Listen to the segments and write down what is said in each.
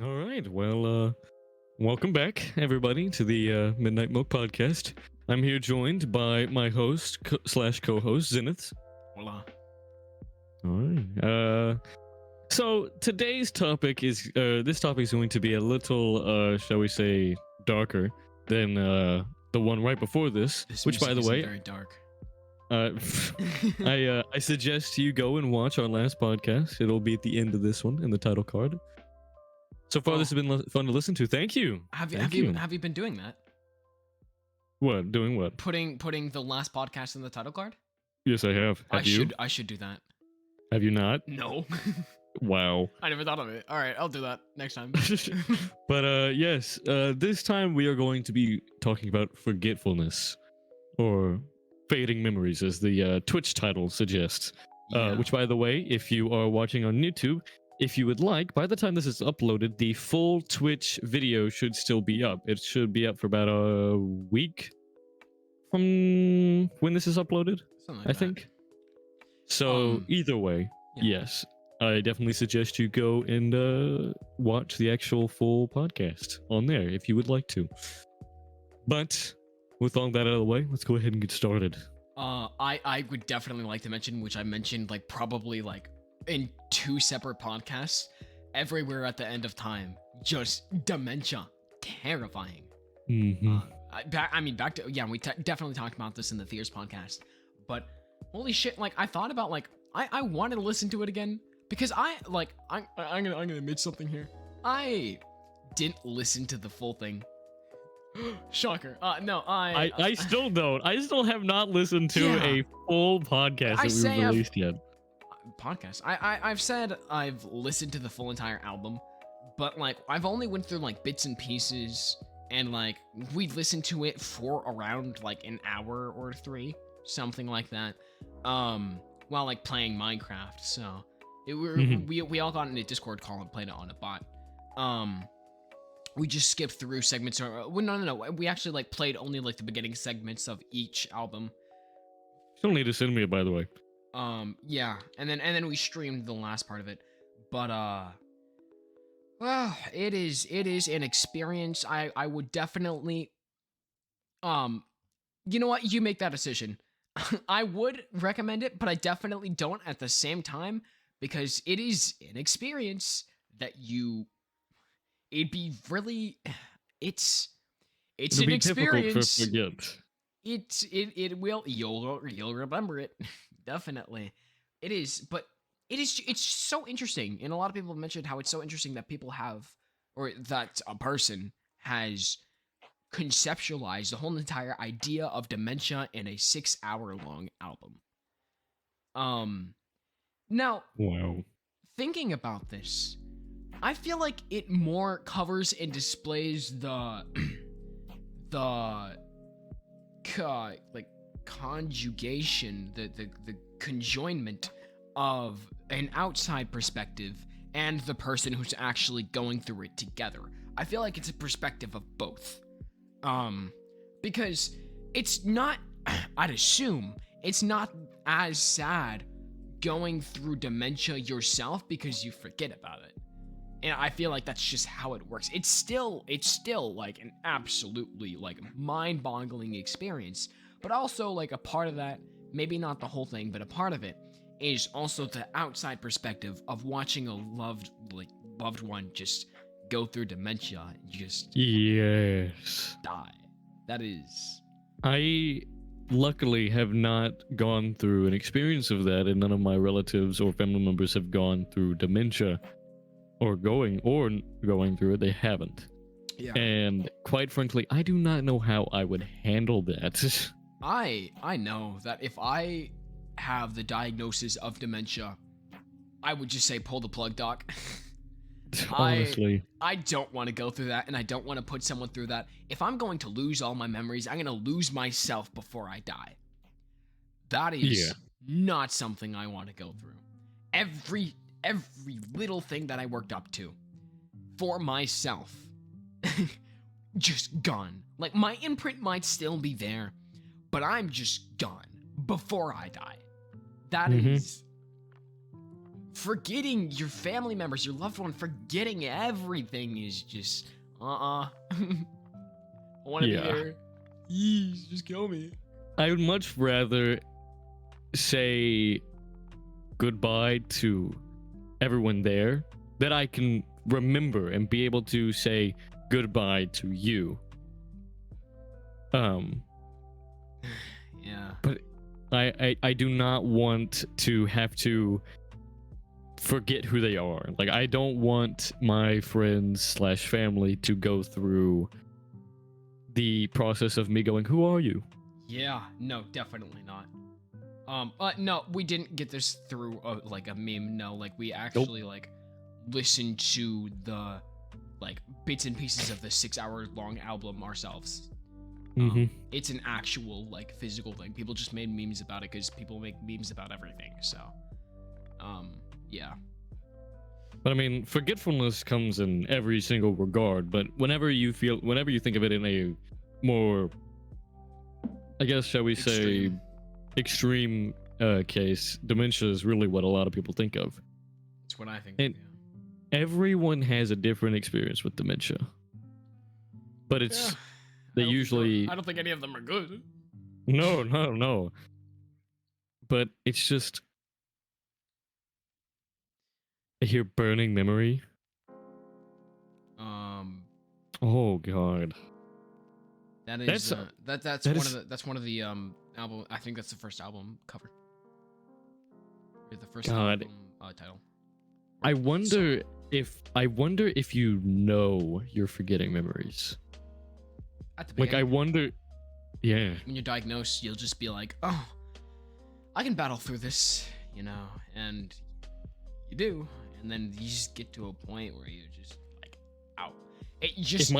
All right. Well, welcome back, everybody, to the Midnight Milk Podcast. I'm here joined by my host slash co-host Zenith. Hola. All right. So today's topic is this topic is going to be a little, shall we say, darker than the one right before this. This which, by the way, very dark. I suggest you go and watch our last podcast. It'll be at the end of this one in the title card. So far, this has been fun to listen to. Thank you. Have you been doing that? What? Doing what? Putting the last podcast in the title card? Yes, I have. Have you? I should do that. Have you not? No. Wow. I never thought of it. All right, I'll do that next time. But yes, this time we are going to be talking about forgetfulness, or fading memories, as the Twitch title suggests. Yeah. Which, by the way, if you are watching on YouTube, if you would like, by the time this is uploaded, the full Twitch video should still be up. It should be up for about a week from when this is uploaded, Something like I think. So either way, yeah. yes, I definitely suggest you go and watch the actual full podcast on there if you would like to. But with all that out of the way, let's go ahead and get started. I would definitely like to mention, which I mentioned like probably like in 2 separate podcasts, everywhere at the end of time, just dementia, terrifying. Mm-hmm. Back to we definitely talked about this in the Fears podcast, but holy shit, like I thought about like I wanted to listen to it again because I'm gonna admit something here. I didn't listen to the full thing. Shocker. No, I still don't. I still have not listened to a full podcast that we've released yet. Podcast. I've said I've listened to the full entire album, but like I've only went through like bits and pieces, and like we listened to it for around like an hour or 3, something like that, while like playing Minecraft. So we all got in a Discord call and played it on a bot. We just skipped through segments, or no, we actually like played only like the beginning segments of each album. Still need to send me it, by the way. Yeah, and then we streamed the last part of it, but well, it is an experience. I would definitely, you know what, you make that decision. I would recommend it, but I definitely don't at the same time, because it is an experience that it'd be really, it's It'll an be experience. Difficult to forget. It will, you'll remember it. Definitely. It is, but it's so interesting. And a lot of people have mentioned how it's so interesting that people have, or that a person has conceptualized the whole entire idea of dementia in a 6-hour-long album. Now, wow. Thinking about this, I feel like it more covers and displays the like conjugation, the conjoinment of an outside perspective and the person who's actually going through it together. I feel like it's a perspective of both. Because it's not, I'd assume, it's not as sad going through dementia yourself because you forget about it. And I feel like that's just how it works. It's still like an absolutely like mind-boggling experience. But also like a part of that, maybe not the whole thing, but a part of it is also the outside perspective of watching a loved one just go through dementia and just die. That is. I luckily have not gone through an experience of that, and none of my relatives or family members have gone through dementia or going through it. They haven't. Yeah. And quite frankly, I do not know how I would handle that. I know that if I have the diagnosis of dementia, I would just say pull the plug, doc. Honestly. I don't want to go through that, and I don't want to put someone through that. If I'm going to lose all my memories, I'm going to lose myself before I die. That is not something I want to go through. Every little thing that I worked up to for myself, just gone. Like, my imprint might still be there, but I'm just gone before I die. That is forgetting your family members, your loved one, forgetting everything is just I want to be Yeah. there. Please, just kill me. I would much rather say goodbye to everyone there that I can remember and be able to say goodbye to you. Yeah. But I do not want to have to forget who they are. Like, I don't want my friends slash family to go through the process of me going, who are you? Yeah, no, definitely not. No, we didn't get this through like a meme. No, like we actually like listened to the like bits and pieces of the 6-hour long album ourselves. It's an actual like physical thing. People just made memes about it because people make memes about everything. So, yeah. But I mean, forgetfulness comes in every single regard. But whenever you think of it in a more, I guess, shall we say, extreme case, dementia is really what a lot of people think of. It's what I think. And everyone has a different experience with dementia. But it's they usually. I don't think any of them are good. No. But it's just. I hear burning memory. Oh God. That is that's one of the album. I think that's the first album cover. Or the first album title. I wonder if you know you're forgetting memories. At the beginning, I wonder. Yeah. When you're diagnosed, you'll just be like, "Oh, I can battle through this," and you do, and then you just get to a point where you're just like, "Out." You just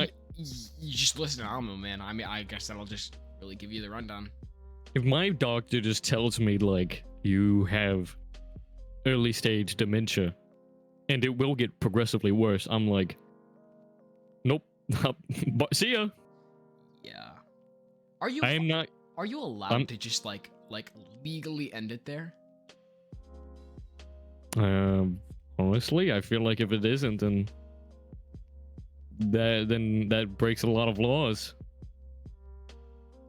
listen to the album, man. I mean, I guess that'll just really give you the rundown. If my doctor just tells me like you have early stage dementia, and it will get progressively worse, I'm like, nope. See ya. Yeah. Are you allowed to just like legally end it there? Honestly, I feel like if it isn't, then that breaks a lot of laws.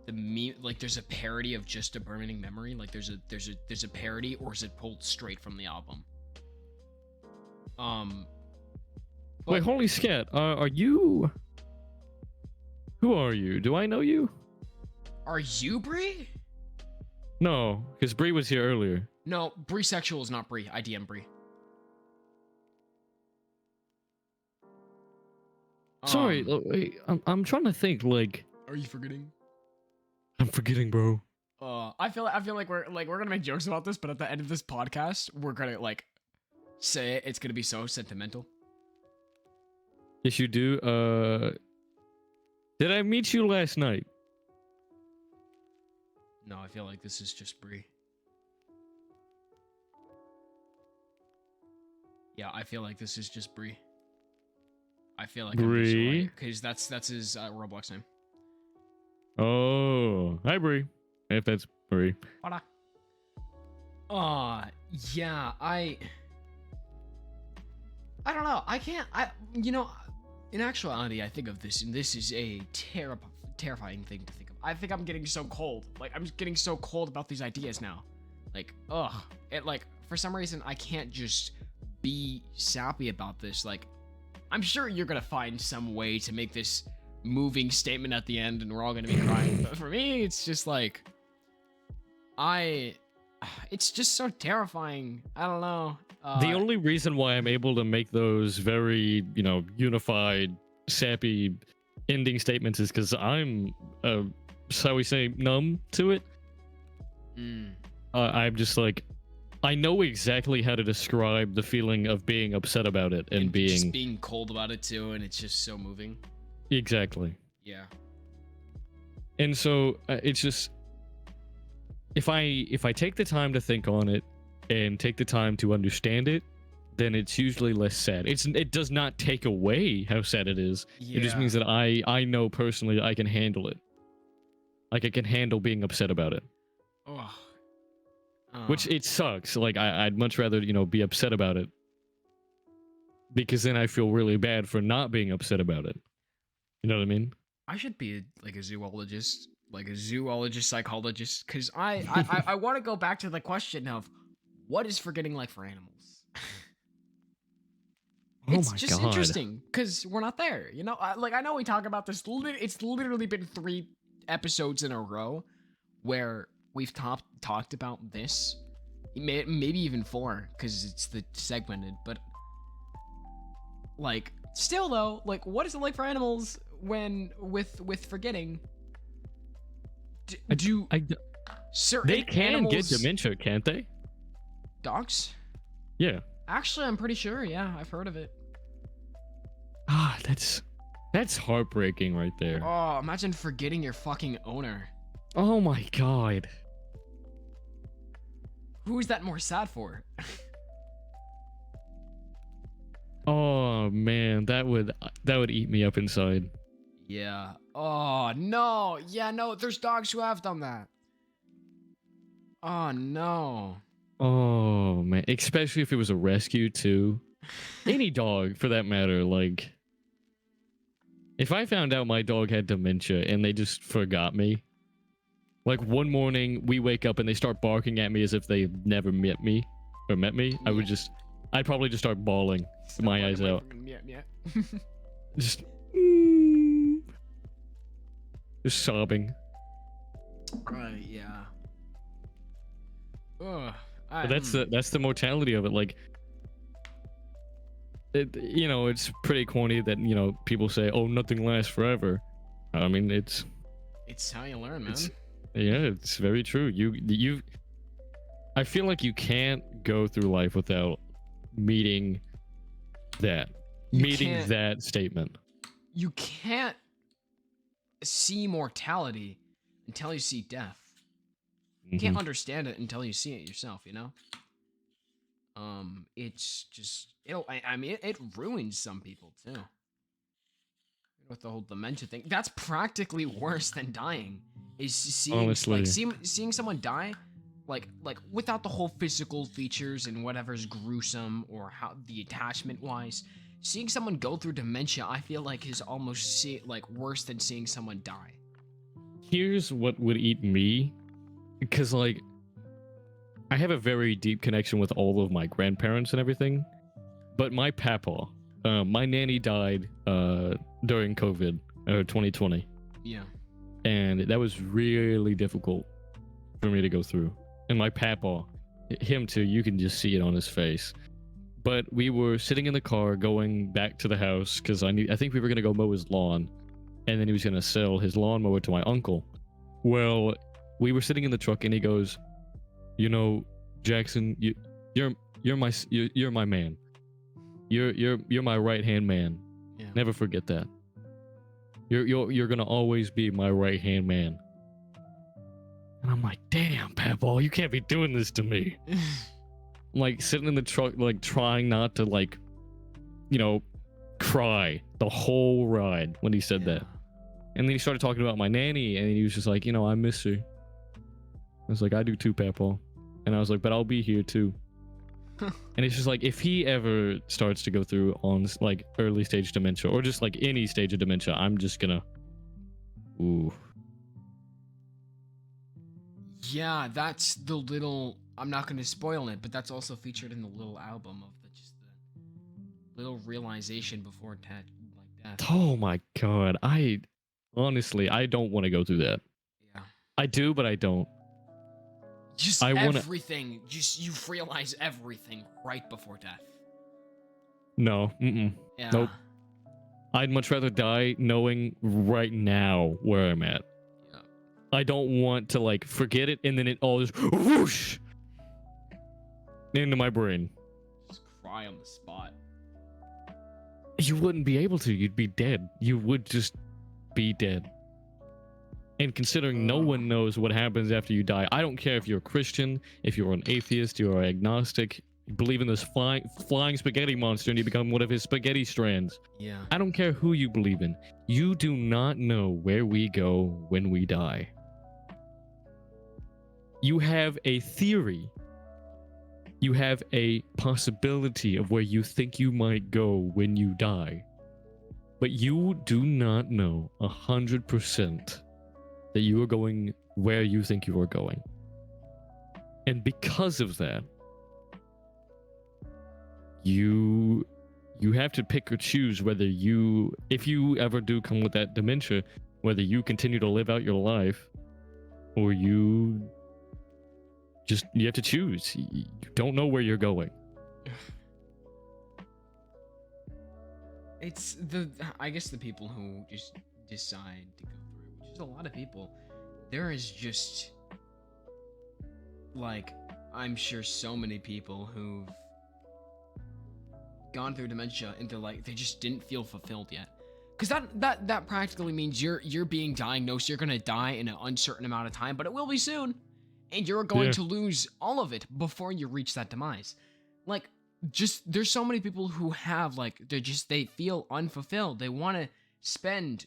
There's a parody of just a burning memory. Like there's a parody, or is it pulled straight from the album? Wait, holy scat! Are you? Who are you? Do I know you? Are you Bree? No, because Bree was here earlier. No, Bree Sexual is not Bree. I DM Bree. Sorry, wait, I'm trying to think. Like, are you forgetting? I'm forgetting, bro. I feel like we're gonna make jokes about this, but at the end of this podcast, we're gonna like say it's gonna be so sentimental. Yes, you do. Did I meet you last night? No, I feel like this is just Bree. Yeah, I feel like this is just Bree. I feel like Bree, because that's his Roblox name. Oh, hi Bree. If that's Bree. Hola. Yeah, I don't know. I can't. In actuality, I think of this, and this is a terrifying thing to think of. I think I'm getting so cold. Like, I'm just getting so cold about these ideas now. Like, for some reason, I can't just be sappy about this. Like, I'm sure you're gonna find some way to make this moving statement at the end, and we're all gonna be crying. But for me, it's just like, it's just so terrifying. I don't know. The only reason why I'm able to make those very, unified, sappy ending statements is because I'm, shall we say, numb to it. I'm just like, I know exactly how to describe the feeling of being upset about it and being cold about it too, and it's just so moving. Exactly. Yeah. And so it's just, if I take the time to think on it and take the time to understand it, then it's usually less sad. It does not take away how sad it is. Yeah. It just means that I know personally I can handle it. Like, I can handle being upset about it. Oh. which it sucks. Like I'd much rather, be upset about it, because then I feel really bad for not being upset about it. You know what I mean? I should be like a zoologist psychologist, because I want to go back to the question of what is forgetting like for animals. Oh It's my just god. interesting because we're not there, you know. I know we talk about this. It's literally been 3 episodes in a row where we've talked about this. Maybe even 4 because it's the segmented. But like, still though, like, what is it like for animals when with forgetting? Do certain They can animals get dementia, can't they? dogs? Yeah. Actually, I'm pretty sure. Yeah, I've heard of it. Ah, that's heartbreaking right there. Oh, imagine forgetting your fucking owner. Oh my god. Who is that more sad for? Oh man, that would eat me up inside. Yeah. Oh no. Yeah, no. There's dogs who have done that. Oh no. Oh man, especially if it was a rescue too. Any dog for that matter. Like, if I found out my dog had dementia and they just forgot me, like one morning we wake up and they start barking at me as if they never met me, I'd probably just start bawling my eyes out. Yeah. Just just sobbing. Right. Yeah. Ugh. But that's the mortality of it. Like, it's pretty corny that people say, "Oh, nothing lasts forever." I mean, it's how you learn, man. It's very true. I feel like you can't go through life without meeting that statement. You can't see mortality until you see death. You can't understand it until you see it yourself, you know? It's just it ruins some people too. With the whole dementia thing. That's practically worse than dying. Is seeing Honestly. like seeing someone die, like without the whole physical features and whatever's gruesome or how the attachment wise. Seeing someone go through dementia, I feel like is almost worse than seeing someone die. Here's what would eat me, because like I have a very deep connection with all of my grandparents and everything, but my papa, my nanny died during COVID, 2020. Yeah. And that was really difficult for me to go through. And my papa, him too, you can just see it on his face. But we were sitting in the car going back to the house because I think we were going to go mow his lawn, and then he was going to sell his lawnmower to my uncle. Well, we were sitting in the truck and he goes, Jackson, you're my man. You're my right-hand man. Yeah. Never forget that. You're gonna always be my right-hand man. And I'm like, damn, Papa, you can't be doing this to me. I'm like sitting in the truck, like trying not to cry the whole ride when he said that. And then he started talking about my nanny, and he was just like, I miss her. I was like, I do too, Papa. And I was like, but I'll be here too. And it's just like, if he ever starts to go through on like early stage dementia or just like any stage of dementia, I'm just gonna Yeah, that's the little, I'm not going to spoil it, but that's also featured in the little album of the little realization before death. Oh my god, I don't want to go through that. Yeah. I do, but I don't. Everything. You realize everything right before death. No. Yeah. Nope. I'd much rather die knowing right now where I'm at. Yeah. I don't want to like forget it and then it all just whoosh into my brain. Just cry on the spot. You wouldn't be able to. You'd be dead. You would just be dead. And considering no one knows what happens after you die, I don't care if you're a Christian, if you're an atheist, you're agnostic, you believe in this flying spaghetti monster and you become one of his spaghetti strands. Yeah. I don't care who you believe in. You do not know where we go when we die. You have a theory you have a possibility of where you think you might go when you die, but you do not know 100% that you are going where you think you are going. And because of that, you have to pick or choose whether if you ever do come with that dementia, whether you continue to live out your life or you have to choose. You don't know where you're going. It's I guess the people who just decide to go through, which is a lot of people. There is just, like, I'm sure so many people who've gone through dementia and they're like, they just didn't feel fulfilled yet. Because that practically means you're being diagnosed, you're gonna die in an uncertain amount of time, but it will be soon. And you're going to lose all of it before you reach that demise. Like, just, there's so many people who have, like, they feel unfulfilled. They want to spend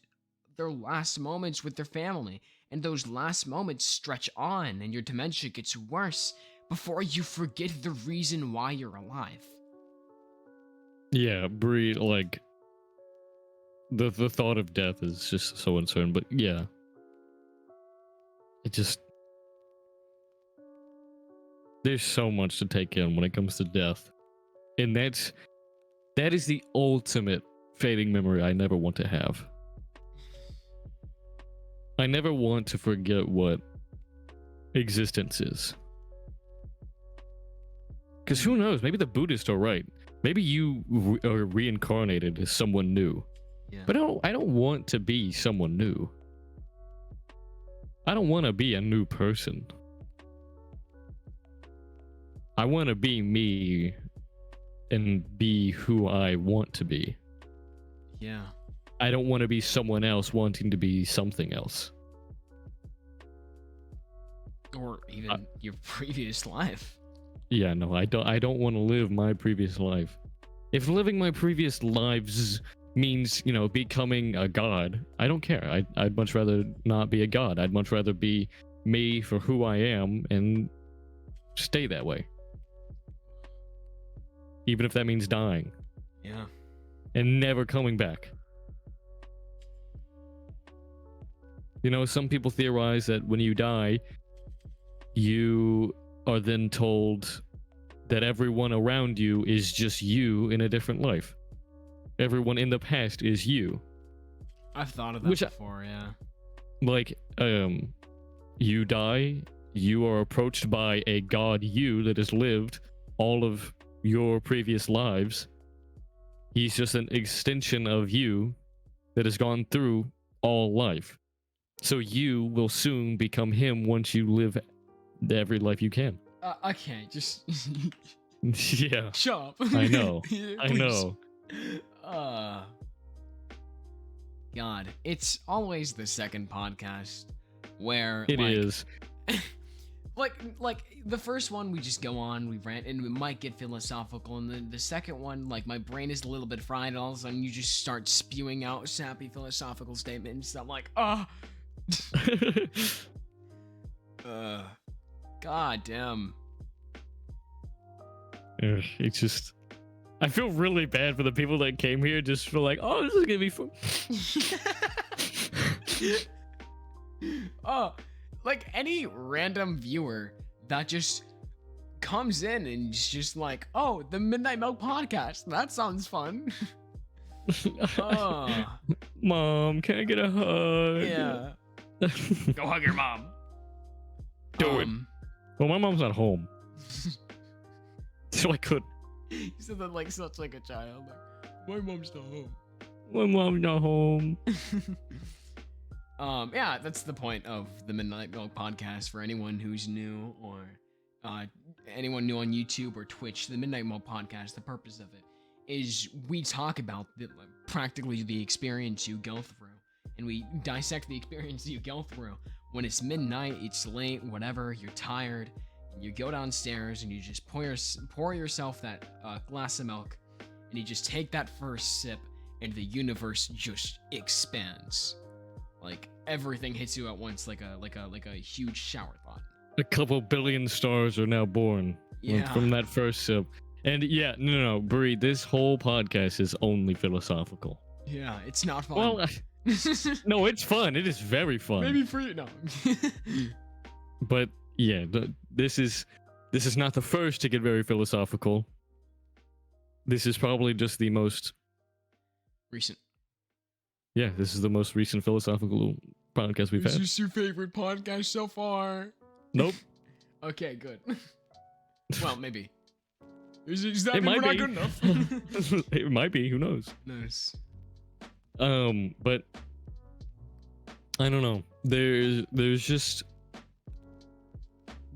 their last moments with their family. And those last moments stretch on, and your dementia gets worse before you forget the reason why you're alive. Yeah, Bree, like, the thought of death is just so uncertain, but yeah. There's so much to take in when it comes to death. And that is the ultimate fading memory I never want to have. I never want to forget what existence is. Because who knows, maybe the Buddhists are right. Maybe you are reincarnated as someone new. Yeah. But I don't want to be someone new. I don't want to be a new person. I want to be me and be who I want to be. Yeah. I don't want to be someone else wanting to be something else. Or even your previous life. Yeah, no, I don't want to live my previous life. If living my previous lives means, becoming a god, I don't care. I'd much rather not be a god. I'd much rather be me for who I am and stay that way. Even if that means dying. Yeah. And never coming back. Some people theorize that when you die, you are then told that everyone around you is just you in a different life. Everyone in the past is you. I've thought of that before, yeah. Like, you die, you are approached by a god you that has lived all of your previous lives. He's just an extension of you that has gone through all life. So you will soon become him once you live every life you can. Okay, just yeah. shut up. I know. I know. God, it's always the second podcast where it is. like the first one we just go on, we rant, and we might get philosophical, and then the second one, like, my brain is a little bit fried, and all of a sudden you just start spewing out sappy philosophical statements. I'm like, god damn. It's just, I feel really bad for the people that came here just for like, oh, this is gonna be fun. Like any random viewer that just comes in and is just like, oh, the Midnight Milk podcast, that sounds fun. Mom, can I get a hug? Yeah. Go hug your mom. Do it. Well, my mom's not home. So I could. You said that like such like a child. Like, my mom's not home. My mom's not home. Yeah, that's the point of the Midnight Milk podcast for anyone who's new or anyone new on YouTube or Twitch. The Midnight Milk podcast, the purpose of it is we talk about practically the experience you go through, and we dissect the experience you go through. When it's midnight, it's late, whatever, you're tired, and you go downstairs and you just pour yourself that glass of milk, and you just take that first sip, and the universe just expands. Like everything hits you at once, like a huge shower thought. A couple billion stars are now born. Yeah. from that first sip. And yeah, no, Bree, this whole podcast is only philosophical. Yeah, it's not fun. Well, no, it's fun. It is very fun. Maybe for you. No. But yeah, this is not the first to get very philosophical. This is probably just the most Recent. Yeah, this is the most recent philosophical podcast we've Is had. this your favorite podcast so far? Nope. Okay, good. Well, maybe. Is that It mean might we're be. not good enough? It might be. Who knows? Nice. But I don't know. There's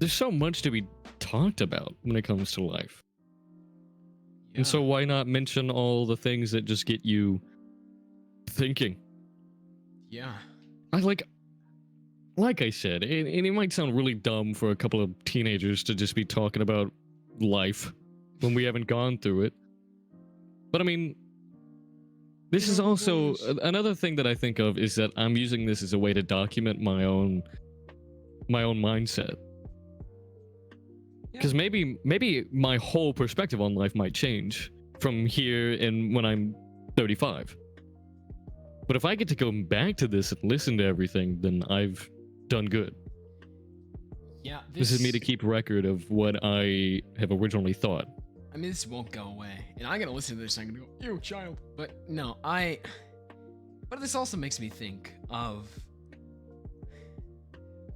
so much to be talked about when it comes to life. Yeah. And so why not mention all the things that just get you thinking? Yeah. Like I said, and it might sound really dumb for a couple of teenagers to just be talking about life when we haven't gone through it. But I mean, this is also another thing that I think of is that I'm using this as a way to document my own mindset. Because maybe my whole perspective on life might change from here and when I'm 35. But if I get to go back to this and listen to everything, then I've done good. Yeah. This is me to keep record of what I have originally thought. I mean, this won't go away. And I'm gonna listen to this and I'm gonna go, ew, child. But no, But this also makes me think of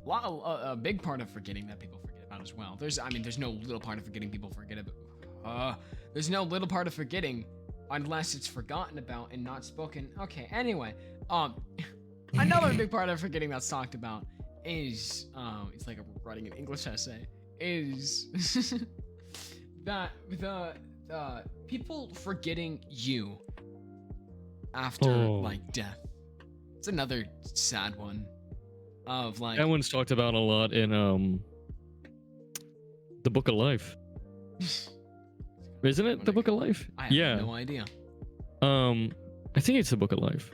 a big part of forgetting that people forget about as well. There's no little part of forgetting people forget about. There's no little part of forgetting unless it's forgotten about and not spoken. Okay, anyway. Another big part of forgetting that's talked about is, it's like writing an English essay, is that the people forgetting you after like death. It's another sad one of like That one's talked about a lot in the Book of Life. Isn't it the Book of Life? I have no idea. I think it's the Book of Life.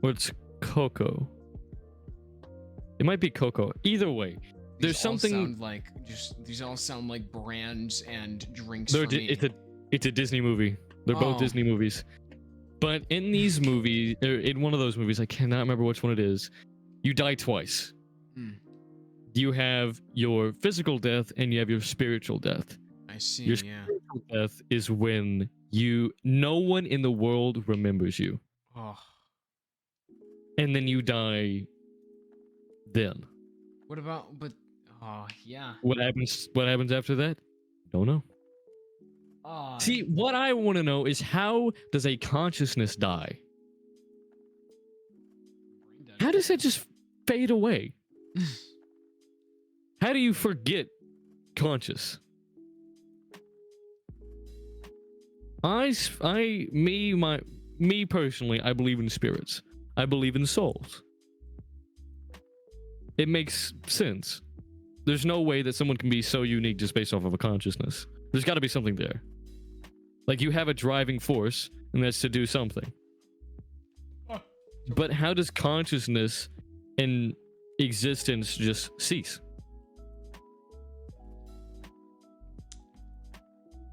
Or it's Coco. It might be Coco. Either way, there's something These all sound like brands and drinks. It's a Disney movie. They're both Disney movies. But in these movies, or in one of those movies, I cannot remember which one it is, you die twice. You have your physical death and you have your spiritual death. I see. Your spiritual death is when no one in the world remembers you. Oh. And then you die then. What about yeah. What happens after that? Don't know. See, what I want to know is how does a consciousness die? How does it just fade away? How do you forget conscious? Me personally, I believe in spirits. I believe in souls. It makes sense. There's no way that someone can be so unique just based off of a consciousness. There's got to be something there. Like you have a driving force, and that's to do something. But how does consciousness and existence just cease?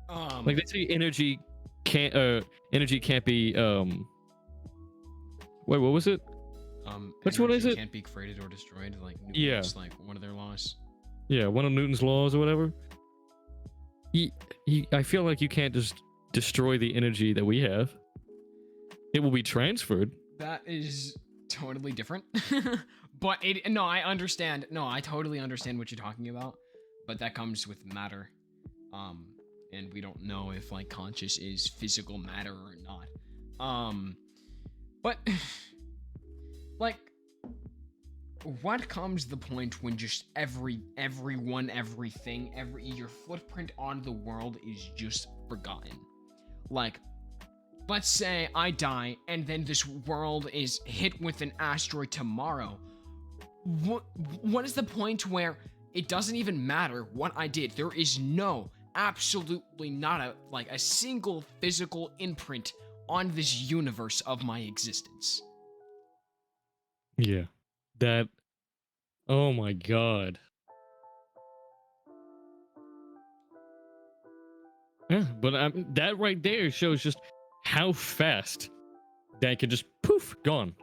Like they say, energy can't be. Wait, what was it? Which one is it? Can't be created or destroyed. Like Newton's, like one of their laws. Yeah, one of Newton's laws or whatever. I feel like you can't just destroy the energy that we have. It will be transferred. That is totally different. But I understand. No, I totally understand what you're talking about. But that comes with matter. And we don't know if like conscious is physical matter or not. But like, what comes the point when just everyone, everything, your footprint on the world is just forgotten? Like, let's say I die and then this world is hit with an asteroid tomorrow. What is the point where it doesn't even matter what I did? There is absolutely not a single physical imprint on this universe of my existence. Yeah. Oh my god. Yeah, but that right there shows just how fast that could just poof gone.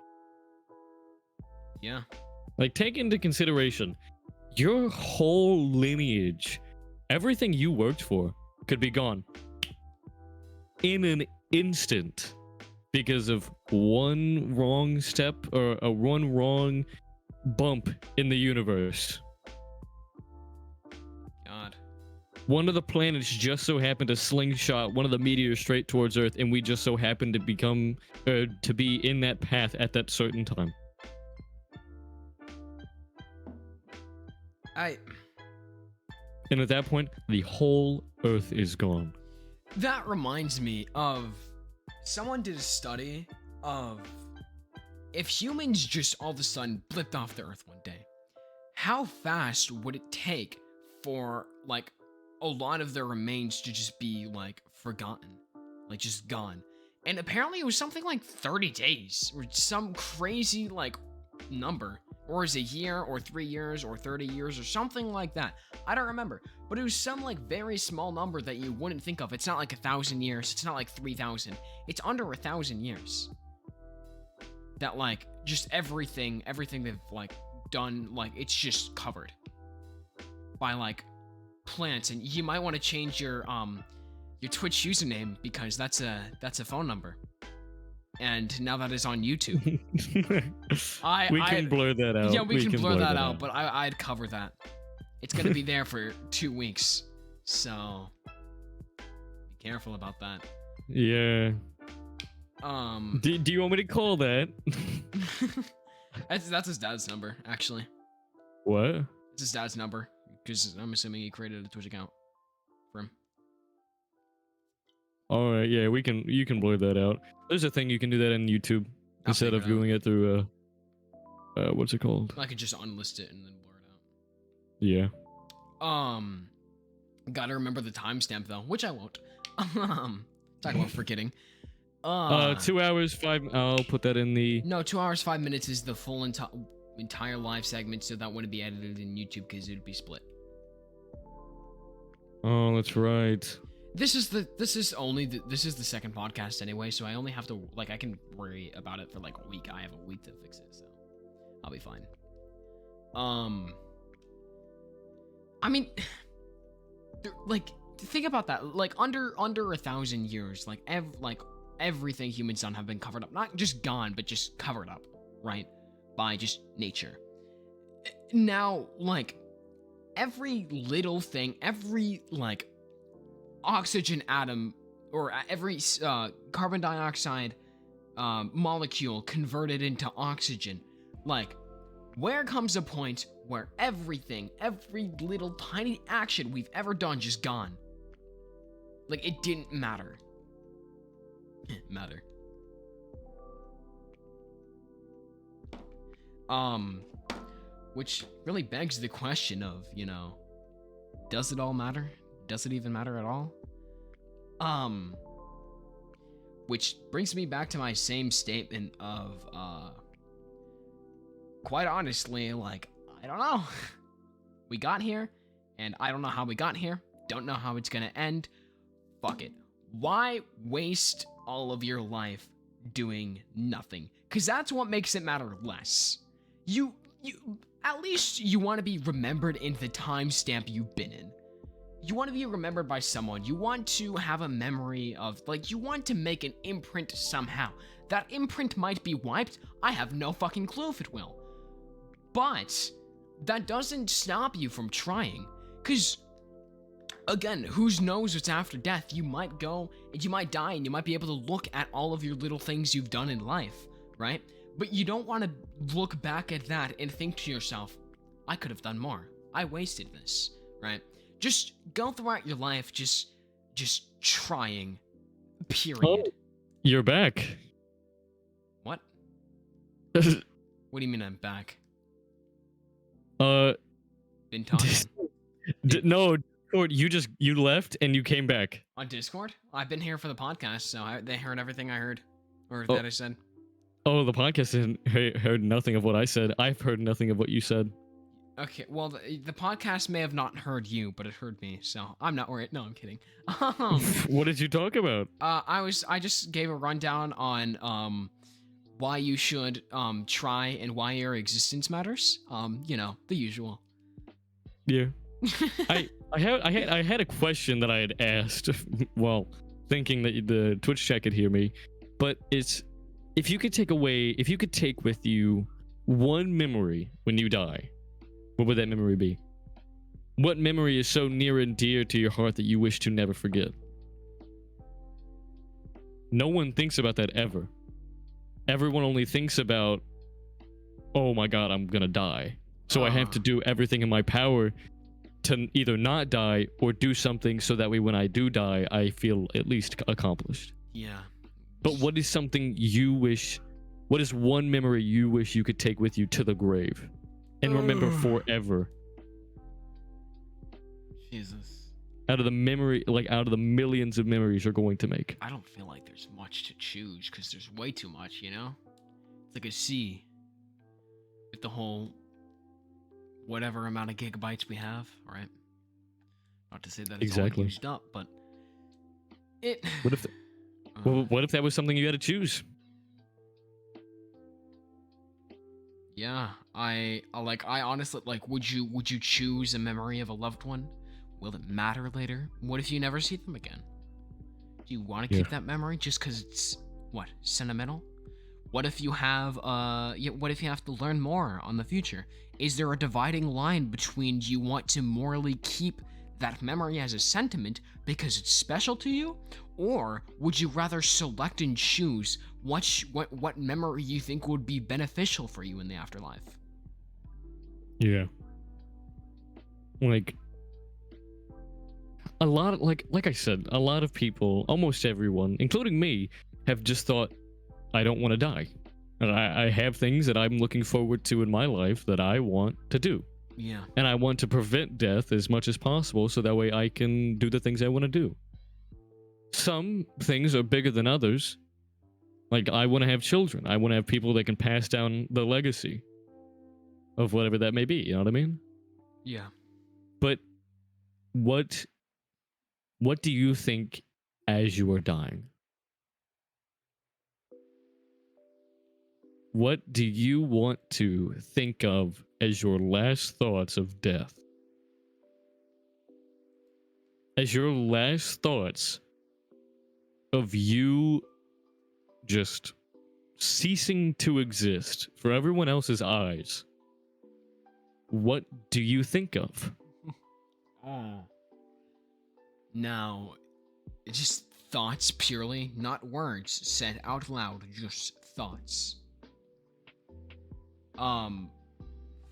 Yeah. Like, take into consideration your whole lineage, everything you worked for could be gone in an instant because of one wrong step or a one wrong bump in the universe. God. One of the planets just so happened to slingshot one of the meteors straight towards Earth, and we just so happened to become to be in that path at that certain time. And at that point, the whole Earth is gone. That reminds me of someone did a study of if humans just all of a sudden blipped off the Earth one day, how fast would it take for like a lot of their remains to just be like forgotten, like just gone? And apparently it was something like 30 days or some crazy like number, or is it a year or 3 years or 30 years or something like that. I don't remember, but it was some like very small number that you wouldn't think of. It's not like 1,000 years. It's not like 3,000. It's under 1,000 years. That like just everything they've like done, like it's just covered by like plants. And you might want to change your Twitch username because that's a phone number. And now that is on YouTube. We can blur that out. Yeah, we can blur that out, but I'd cover that. It's gonna be there for 2 weeks, so be careful about that. Yeah. Do you want me to call that? That's his dad's number, actually. What? It's his dad's number, because I'm assuming he created a Twitch account for him. All right, yeah, you can blur that out. There's a thing you can do that in YouTube instead of doing it through what's it called? I could just unlist it and then blur it out. Yeah. Gotta remember the timestamp though, which I won't. Talk about forgetting. 2 hours 5. I'll put that in the. No, 2 hours 5 minutes is the full entire live segment, so that wouldn't be edited in YouTube because it'd be split. Oh, that's right. This is the second podcast anyway, so I only have to like I can worry about it for like a week. I have a week to fix it, so I'll be fine. I mean, like think about that. Like under 1,000 years, like everything humans done have been covered up, not just gone, but just covered up, right, by just nature. Now, like every little thing, every like oxygen atom or every carbon dioxide molecule converted into oxygen, like where comes a point where every little tiny action we've ever done just gone? Like it didn't matter. Which really begs the question of, does it all matter? Does it even matter at all? Which brings me back to my same statement of, quite honestly, like, I don't know. We got here, and I don't know how we got here. Don't know how it's gonna end. Fuck it. Why waste all of your life doing nothing? Because that's what makes it matter less. You at least you want to be remembered in the timestamp you've been in. You want to be remembered by someone. You want to have a memory of, like, you want to make an imprint somehow. That imprint might be wiped. I have no fucking clue if it will. But that doesn't stop you from trying. Because, again, who knows what's after death? You might go and you might die and you might be able to look at all of your little things you've done in life, right? But you don't want to look back at that and think to yourself, I could have done more. I wasted this, right? Just go throughout your life just trying, period. Oh, you're back. What? What do you mean I'm back? Been talking. No, you left and you came back. On Discord? I've been here for the podcast, so they heard everything I heard. Or that I said. Oh, the podcast heard nothing of what I said. I've heard nothing of what you said. Okay, well, the podcast may have not heard you, but it heard me, so I'm not worried. No, I'm kidding. Um, What did you talk about? I just gave a rundown on why you should try and why your existence matters. The usual. Yeah. I had a question that I had asked while thinking that the Twitch chat could hear me, but it's if you could take with you one memory when you die, what would that memory be? What memory is so near and dear to your heart that you wish to never forget? No one thinks about that ever. Everyone only thinks about, oh my god, I'm gonna die. So I have to do everything in my power to either not die or do something so that way when I do die, I feel at least accomplished. Yeah. But what is what is one memory you wish you could take with you to the grave and remember forever? Jesus. Out of the millions of memories you're going to make. I don't feel like there's much to choose because there's way too much, you know? It's like a sea. With the whole whatever amount of gigabytes we have, right? Not to say that it's all used up, but it. What if that was something you had to choose? Yeah, I honestly would you choose a memory of a loved one? Will it matter later? What if you never see them again? Do you want to keep that memory just because it's sentimental? What if you have what if you have to learn more on the future? Is there a dividing line between you want to morally keep that memory as a sentiment because it's special to you, or would you rather select and choose what memory you think would be beneficial for you in the afterlife? Yeah. Like a lot of like I said, a lot of people, almost everyone, including me, have just thought, I don't want to die. And I have things that I'm looking forward to in my life that I want to do. Yeah. And I want to prevent death as much as possible so that way I can do the things I want to do. Some things are bigger than others. Like, I want to have children. I want to have people that can pass down the legacy of whatever that may be. You know what I mean? Yeah. But what do you think as you are dying? What do you want to think of as your last thoughts of death? As your last thoughts of you just ceasing to exist for everyone else's eyes, what do you think of? Now, just thoughts purely, not words said out loud, just thoughts.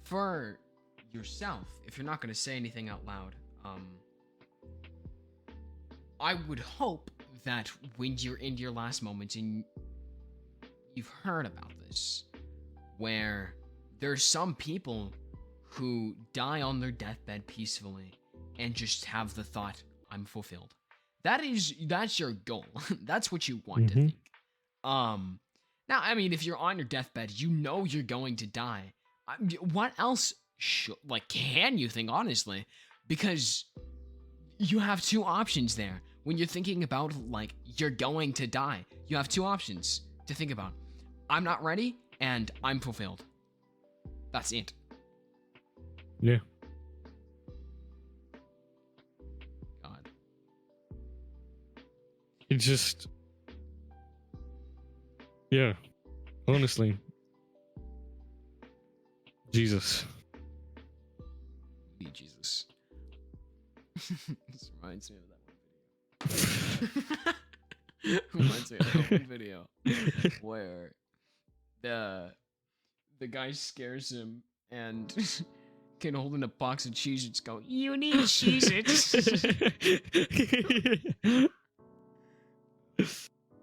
For yourself, if you're not going to say anything out loud, I would hope that when you're in your last moments and you've heard about this, where there's some people who die on their deathbed peacefully and just have the thought, I'm fulfilled. That's your goal. That's what you want to think. Now, I mean, if you're on your deathbed, you know you're going to die. What else can you think, honestly? Because you have two options there. When you're thinking about, you're going to die, you have two options to think about. I'm not ready, and I'm fulfilled. That's it. Yeah. God. It just... Yeah. Honestly. Jesus. Be Jesus. This reminds me of that one video. Where the guy scares him and can holding a box of Cheez-Its go, you need Cheez-Its.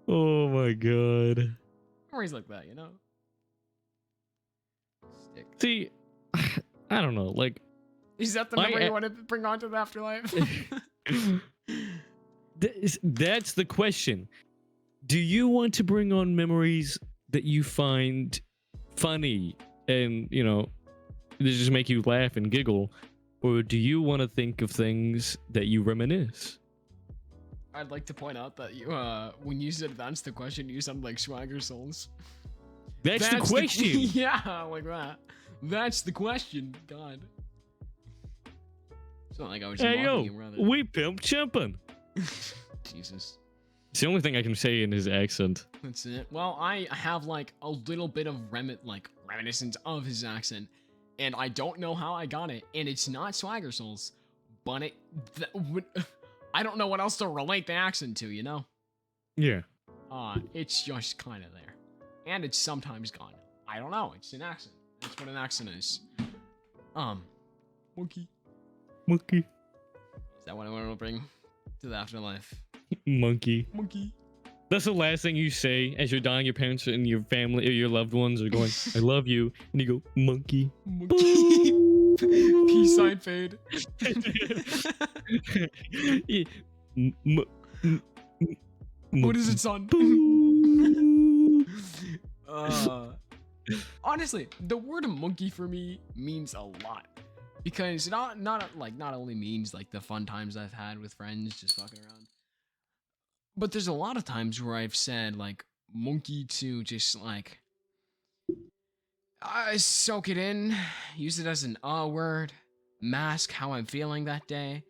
Oh my god. Memories like that, you know? Stick. See, I don't know, is that the memory you want to bring on to the afterlife? That's the question. Do you want to bring on memories that you find funny and, just make you laugh and giggle, or do you want to think of things that you reminisce? I'd like to point out that you, when you said that's the question, you sounded like Swagger Souls. That's the question. Yeah, like that. That's the question. God. It's not like I was mocking you, rather. We pimp chimpin'. Jesus. It's the only thing I can say in his accent. That's it. Well, I have like a little bit of reminiscence of his accent, and I don't know how I got it, and it's not Swagger Souls, but I don't know what else to relate the accent to, you know? Yeah. It's just kind of there, and it's sometimes gone. I don't know. It's an accent. That's what an accent is. Monkey. Monkey. Is that what I want to bring to the afterlife? Monkey. Monkey. That's the last thing you say as you're dying. Your parents and your family or your loved ones are going, I love you. And you go, monkey. Monkey. Peace sign fade. What is it, son? Honestly, the word monkey for me means a lot. Because not only means like the fun times I've had with friends just fucking around, but there's a lot of times where I've said like monkey to just like soak it in, use it as an word, mask how I'm feeling that day.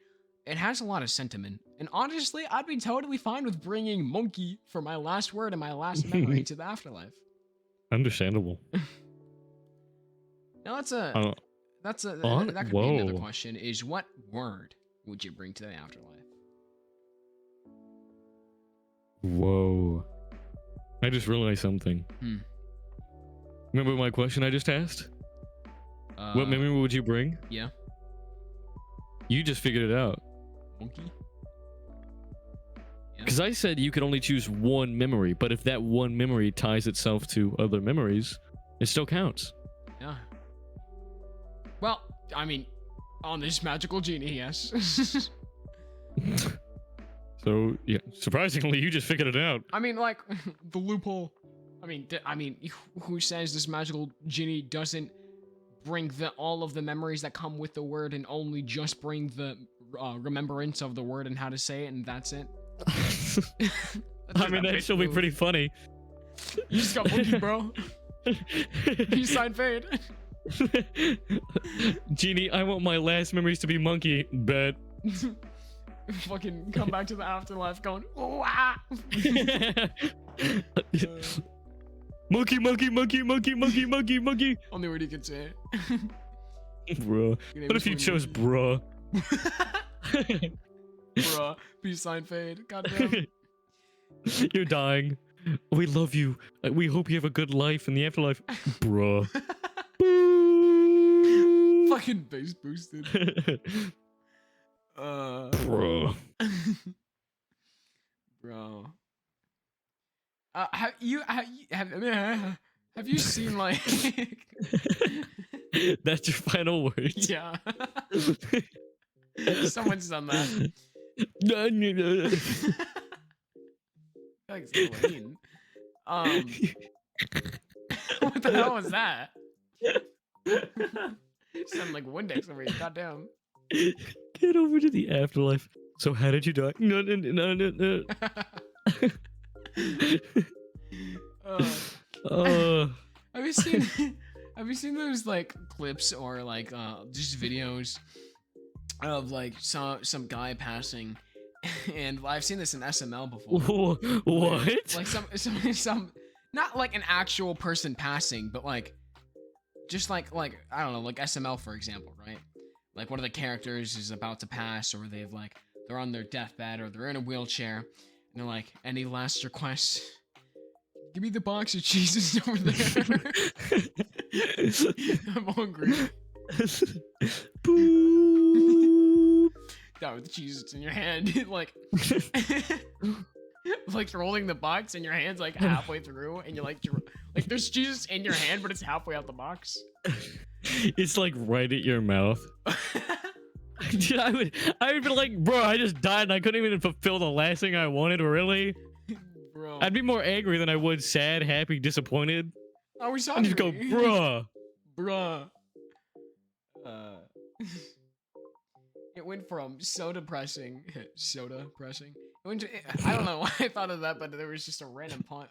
It has a lot of sentiment, and honestly, I'd be totally fine with bringing monkey for my last word and my last memory to the afterlife. Understandable. Now that could be another question, is what word would you bring to the afterlife? Whoa. I just realized something. Remember my question I just asked? What memory would you bring? Yeah. You just figured it out. Monkey? Because I said you could only choose one memory, but if that one memory ties itself to other memories, it still counts. Yeah. Well, I mean, on this magical genie, yes. So, yeah, surprisingly, you just figured it out. I mean, like, the loophole. I mean, who says this magical genie doesn't bring all of the memories that come with the word and only just bring the remembrance of the word and how to say it, and that's it? I mean, that'd still be pretty funny. You just got monkey, bro. You signed fade. Genie, I want my last memories to be monkey. Bet. Fucking come back to the afterlife going, wah! Monkey, monkey, monkey, monkey, monkey, monkey, monkey. Only word you could say. Bruh. What if you chose bruh? Bruh. Peace sign fade. Goddamn. You're dying. We love you. We hope you have a good life in the afterlife. Bruh. Fucking bass boosted. Bro. Bro. Have you seen like That's your final words? Yeah. Someone's done that. Like Lane. What the hell was that? Sound like Windex over here. Goddamn. Get over to the afterlife. So how did you die? No. Have you seen those like clips or like just videos of like some guy passing? And I've seen this in SML before. What? Like some not like an actual person passing, but like just like I don't know, like SML for example, right? Like one of the characters is about to pass, or they're on their deathbed, or they're in a wheelchair, and they're like, any last requests? Give me the box of cheeses over there. I'm hungry. That with the cheeses in your hand, like you're holding the box and your hand's like halfway through, and you're like there's cheeses in your hand, but it's halfway out the box. It's like right at your mouth. Dude, I would be like, bro, I just died and I couldn't even fulfill the last thing I wanted, really? Bro. I'd be more angry than I would sad, happy, disappointed. I was I'd just go, bruh. Bruh. Uh, it went from so depressing, soda pressing. It went to, I don't know why I thought of that, but there was just a random pun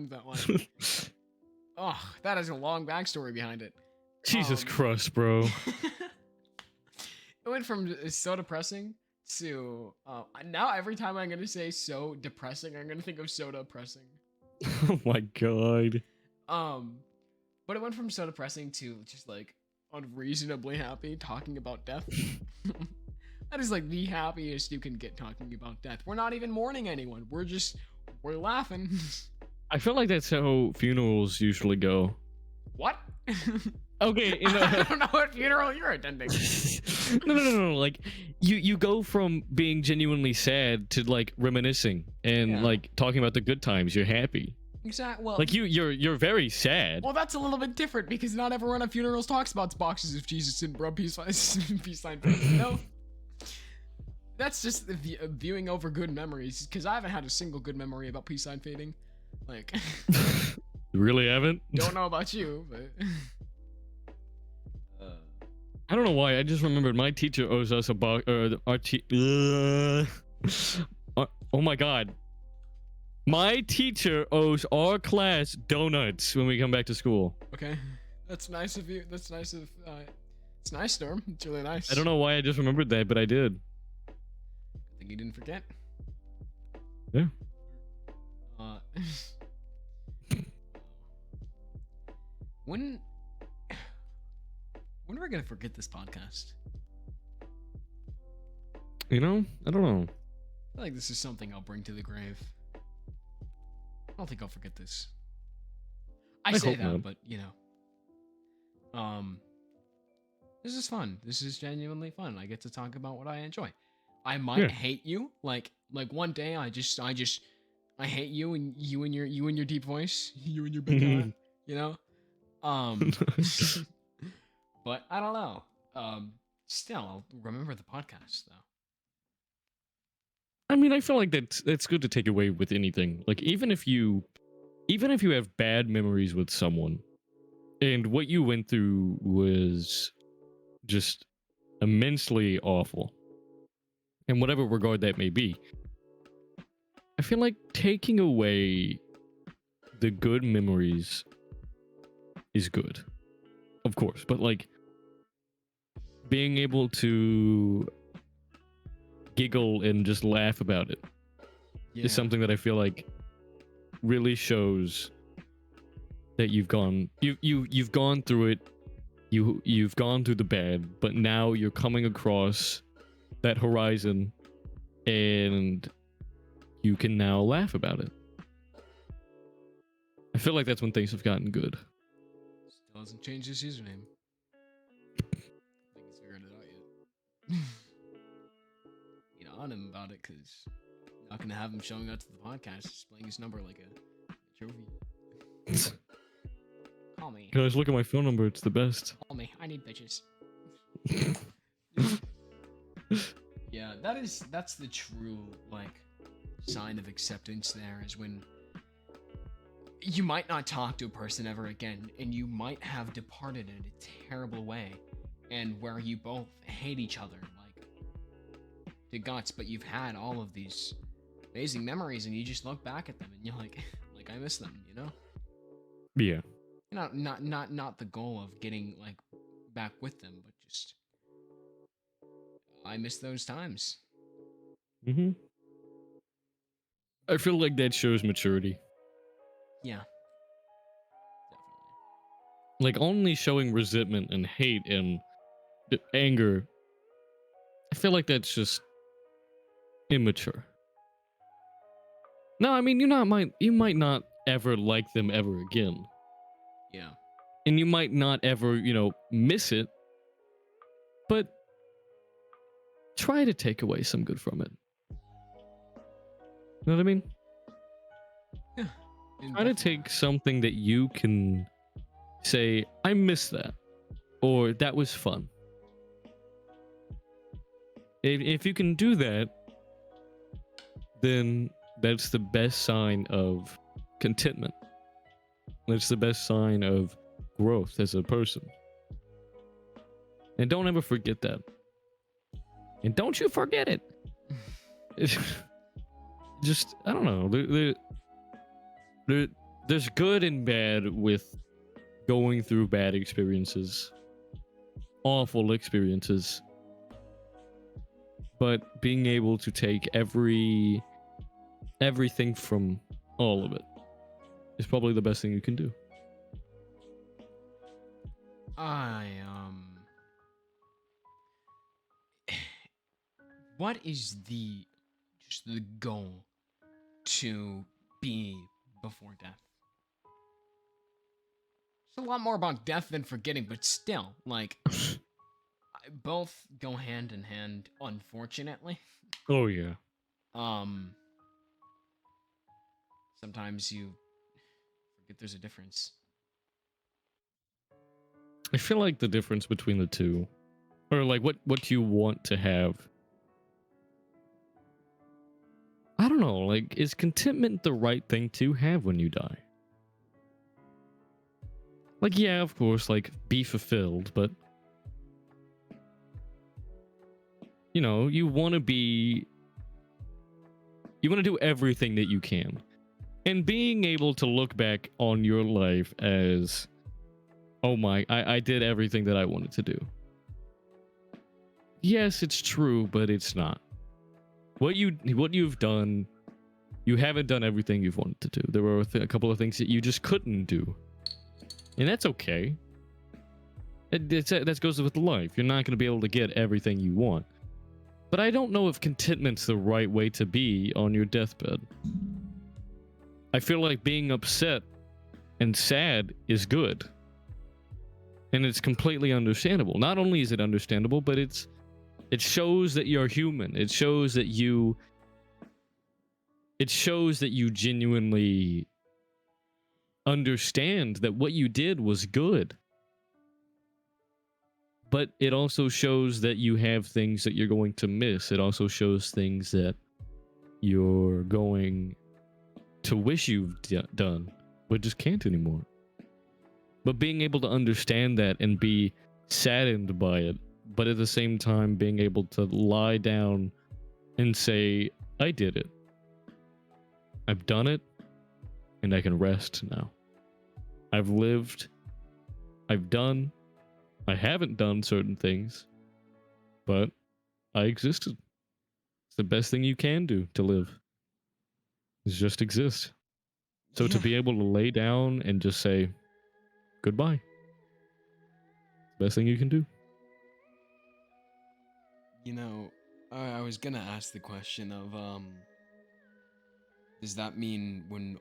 that like, oh, that has a long backstory behind it. Jesus Christ, bro. It went from so depressing to now every time I'm gonna say so depressing, I'm gonna think of soda pressing. Oh my god. But it went from so depressing to just like unreasonably happy talking about death. That is like the happiest you can get talking about death. We're not even mourning anyone. We're laughing. I feel like that's how funerals usually go. What? Okay, I don't know what funeral you're attending. No. Like, you go from being genuinely sad to like reminiscing and like talking about the good times. You're happy. Exactly. Well, like you're very sad. Well, that's a little bit different because not everyone at funerals talks about boxes of Jesus and bro peace sign. You know, that's just the viewing over good memories. Because I haven't had a single good memory about peace sign fading. Like, You really haven't? Don't know about you, but. I don't know why. I just remembered my teacher owes us a box. Oh my god. My teacher owes our class donuts when we come back to school. Okay, that's nice of you. That's nice of. It's nice, Storm. It's really nice. I don't know why I just remembered that, but I did. I think you didn't forget. Yeah. When are we gonna forget this podcast? You know, I don't know. I feel like this is something I'll bring to the grave. I don't think I'll forget this. I say that, not. but you know. This is fun. This is genuinely fun. I get to talk about what I enjoy. I might hate you. Like one day I hate you and you and your deep voice. You and your big hat, you know? But I don't know. Still, I'll remember the podcast though. I mean, I feel like that's good to take away with anything. Like even if you have bad memories with someone and what you went through was just immensely awful, in whatever regard that may be, I feel like taking away the good memories is good, of course, but like being able to giggle and just laugh about it is something that I feel like really shows that you've gone through it. You've gone through the bad, but now you're coming across that horizon and you can now laugh about it. I feel like that's when things have gotten good. Still hasn't changed his username. I think he's figured it out yet. You know, on him about it because I'm not gonna have him showing up to the podcast displaying his number like a trophy. Call me. Guys, look at my phone number. It's the best. Call me. I need bitches. Yeah, that's the true like sign of acceptance. There is when you might not talk to a person ever again, and you might have departed in a terrible way, and where you both hate each other like to guts, but you've had all of these amazing memories, and you just look back at them and you're like I miss them, you know? Yeah. Not the goal of getting like back with them, but just I miss those times. I feel like that shows maturity. Yeah. Definitely. Like only showing resentment and hate and anger, I feel like that's just immature. No, I mean you might not ever like them ever again. Yeah. And you might not ever, miss it. But try to take away some good from it. You know what I mean? Yeah. Try to take something that you can say, I miss that. Or that was fun. If you can do that, then that's the best sign of contentment. That's the best sign of growth as a person. And don't ever forget that. And don't you forget it. It's just, I don't know. There's good and bad with going through bad experiences, awful experiences. But being able to take everything from all of it is probably the best thing you can do. What is the goal to be before death? It's a lot more about death than forgetting, but still, like, both go hand in hand, unfortunately. Oh yeah. Sometimes you forget there's a difference. I feel like the difference between the two, or like what you want to have, I don't know, like, is contentment the right thing to have when you die? Like, yeah, of course, like, be fulfilled, but you know, you want to do everything that you can. And being able to look back on your life as, oh my, I did everything that I wanted to do. Yes, it's true, but it's not. What you've done, you haven't done everything you've wanted to do. There were a couple of things that you just couldn't do. And that's okay. That goes with life. You're not going to be able to get everything you want. But I don't know if contentment's the right way to be on your deathbed. I feel like being upset and sad is good. And it's completely understandable. Not only is it understandable, but it shows that you're human. It shows that you genuinely understand that what you did was good. But it also shows that you have things that you're going to miss. It also shows things that you're going to wish you've done, but just can't anymore. But being able to understand that and be saddened by it, but at the same time being able to lie down and say, I did it. I've done it, and I can rest now. I've lived. I've done. I haven't done certain things, but I existed. It's the best thing you can do to live, is just exist. So to be able to lay down and just say, goodbye, best thing you can do. You know, I was gonna ask the question of, does that mean when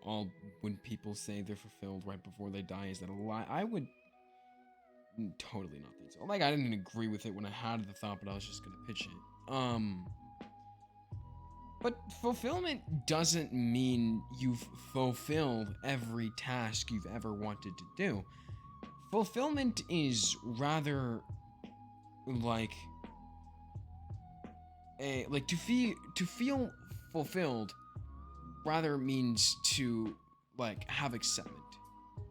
people say they're fulfilled right before they die, is that a lie? I would totally not think so. Like, I didn't agree with it when I had the thought, but I was just gonna pitch it. But fulfillment doesn't mean you've fulfilled every task you've ever wanted to do. Fulfillment is rather like to feel fulfilled rather means to like have acceptance.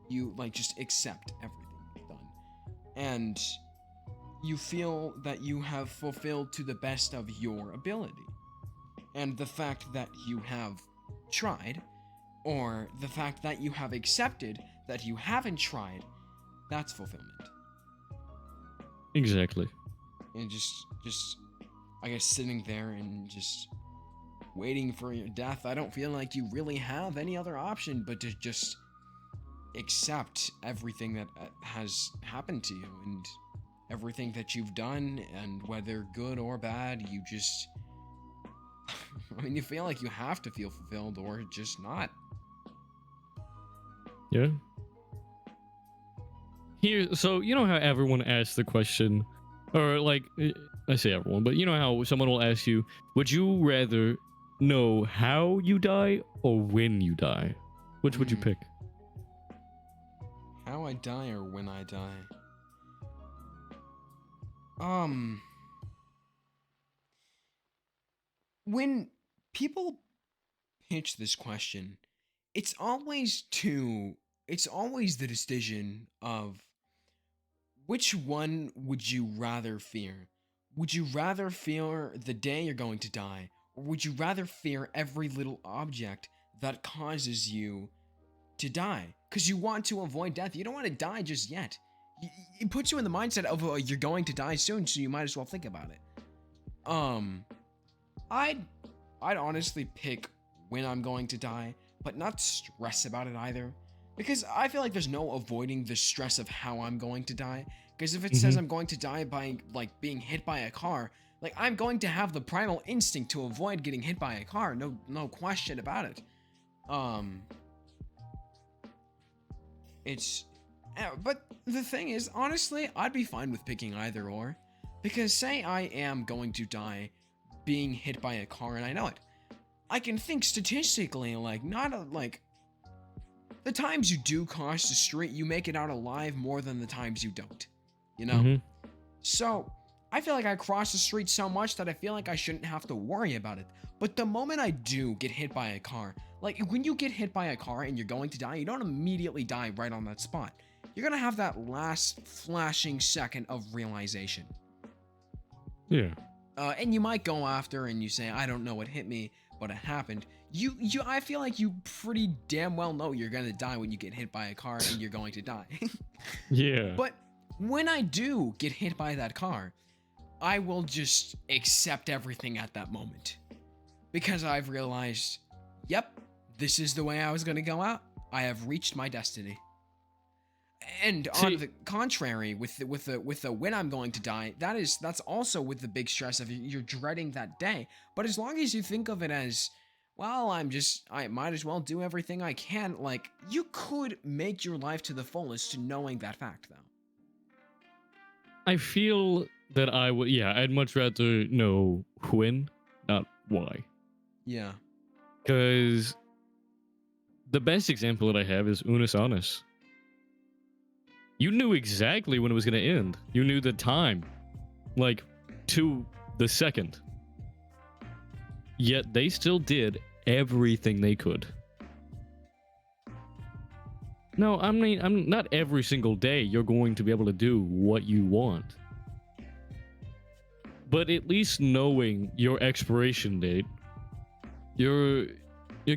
You like just accept everything you've done. And you feel that you have fulfilled to the best of your ability. And the fact that you have tried, or the fact that you have accepted that you haven't tried, that's fulfillment. Exactly. And just I guess sitting there and just waiting for your death, I don't feel like you really have any other option but to just accept everything that has happened to you and everything that you've done, and whether good or bad, you just I mean, you feel like you have to feel fulfilled or just not. Yeah. Here, so you know how everyone asks the question, or like, I say everyone, but you know how someone will ask you, would you rather know how you die or when you die? Which would you pick? How I die or when I die? Um, when people pitch this question, it's always the decision of Which one would you rather fear? Would you rather fear the day you're going to die, or would you rather fear every little object that causes you to die? Because you want to avoid death. You don't want to die just yet. It puts you in the mindset of you're going to die soon, so you might as well think about it. I'd honestly pick when I'm going to die, but not stress about it either. Because I feel like there's no avoiding the stress of how I'm going to die. Because if it says I'm going to die by, like, being hit by a car, like, I'm going to have the primal instinct to avoid getting hit by a car. No question about it. But the thing is, honestly, I'd be fine with picking either or. Because say I am going to die being hit by a car and I know it. I can think statistically, like, the times you do cross the street, you make it out alive more than the times you don't. You know? So, I feel like I cross the street so much that I feel like I shouldn't have to worry about it. But the moment I do get hit by a car, like, when you get hit by a car and you're going to die, you don't immediately die right on that spot. You're gonna have that last flashing second of realization. Yeah. And you might go after and you say, I don't know what hit me, but it happened. I feel like you pretty damn well know you're gonna die when you get hit by a car and you're going to die. Yeah. But when I do get hit by that car, I will just accept everything at that moment. Because I've realized, yep, this is the way I was gonna go out. I have reached my destiny. And on the contrary, with the when I'm going to die, that's also with the big stress of you're dreading that day. But as long as you think of it as, well, I might as well do everything I can, like, you could make your life to the fullest to knowing that fact, though. I feel that I'd much rather know when, not why. Yeah. Because the best example that I have is Unus Annus. You knew exactly when it was going to end. You knew the time, like, to the second. Yet they still did everything they could. No, I'm not every single day you're going to be able to do what you want. But at least knowing your expiration date, you're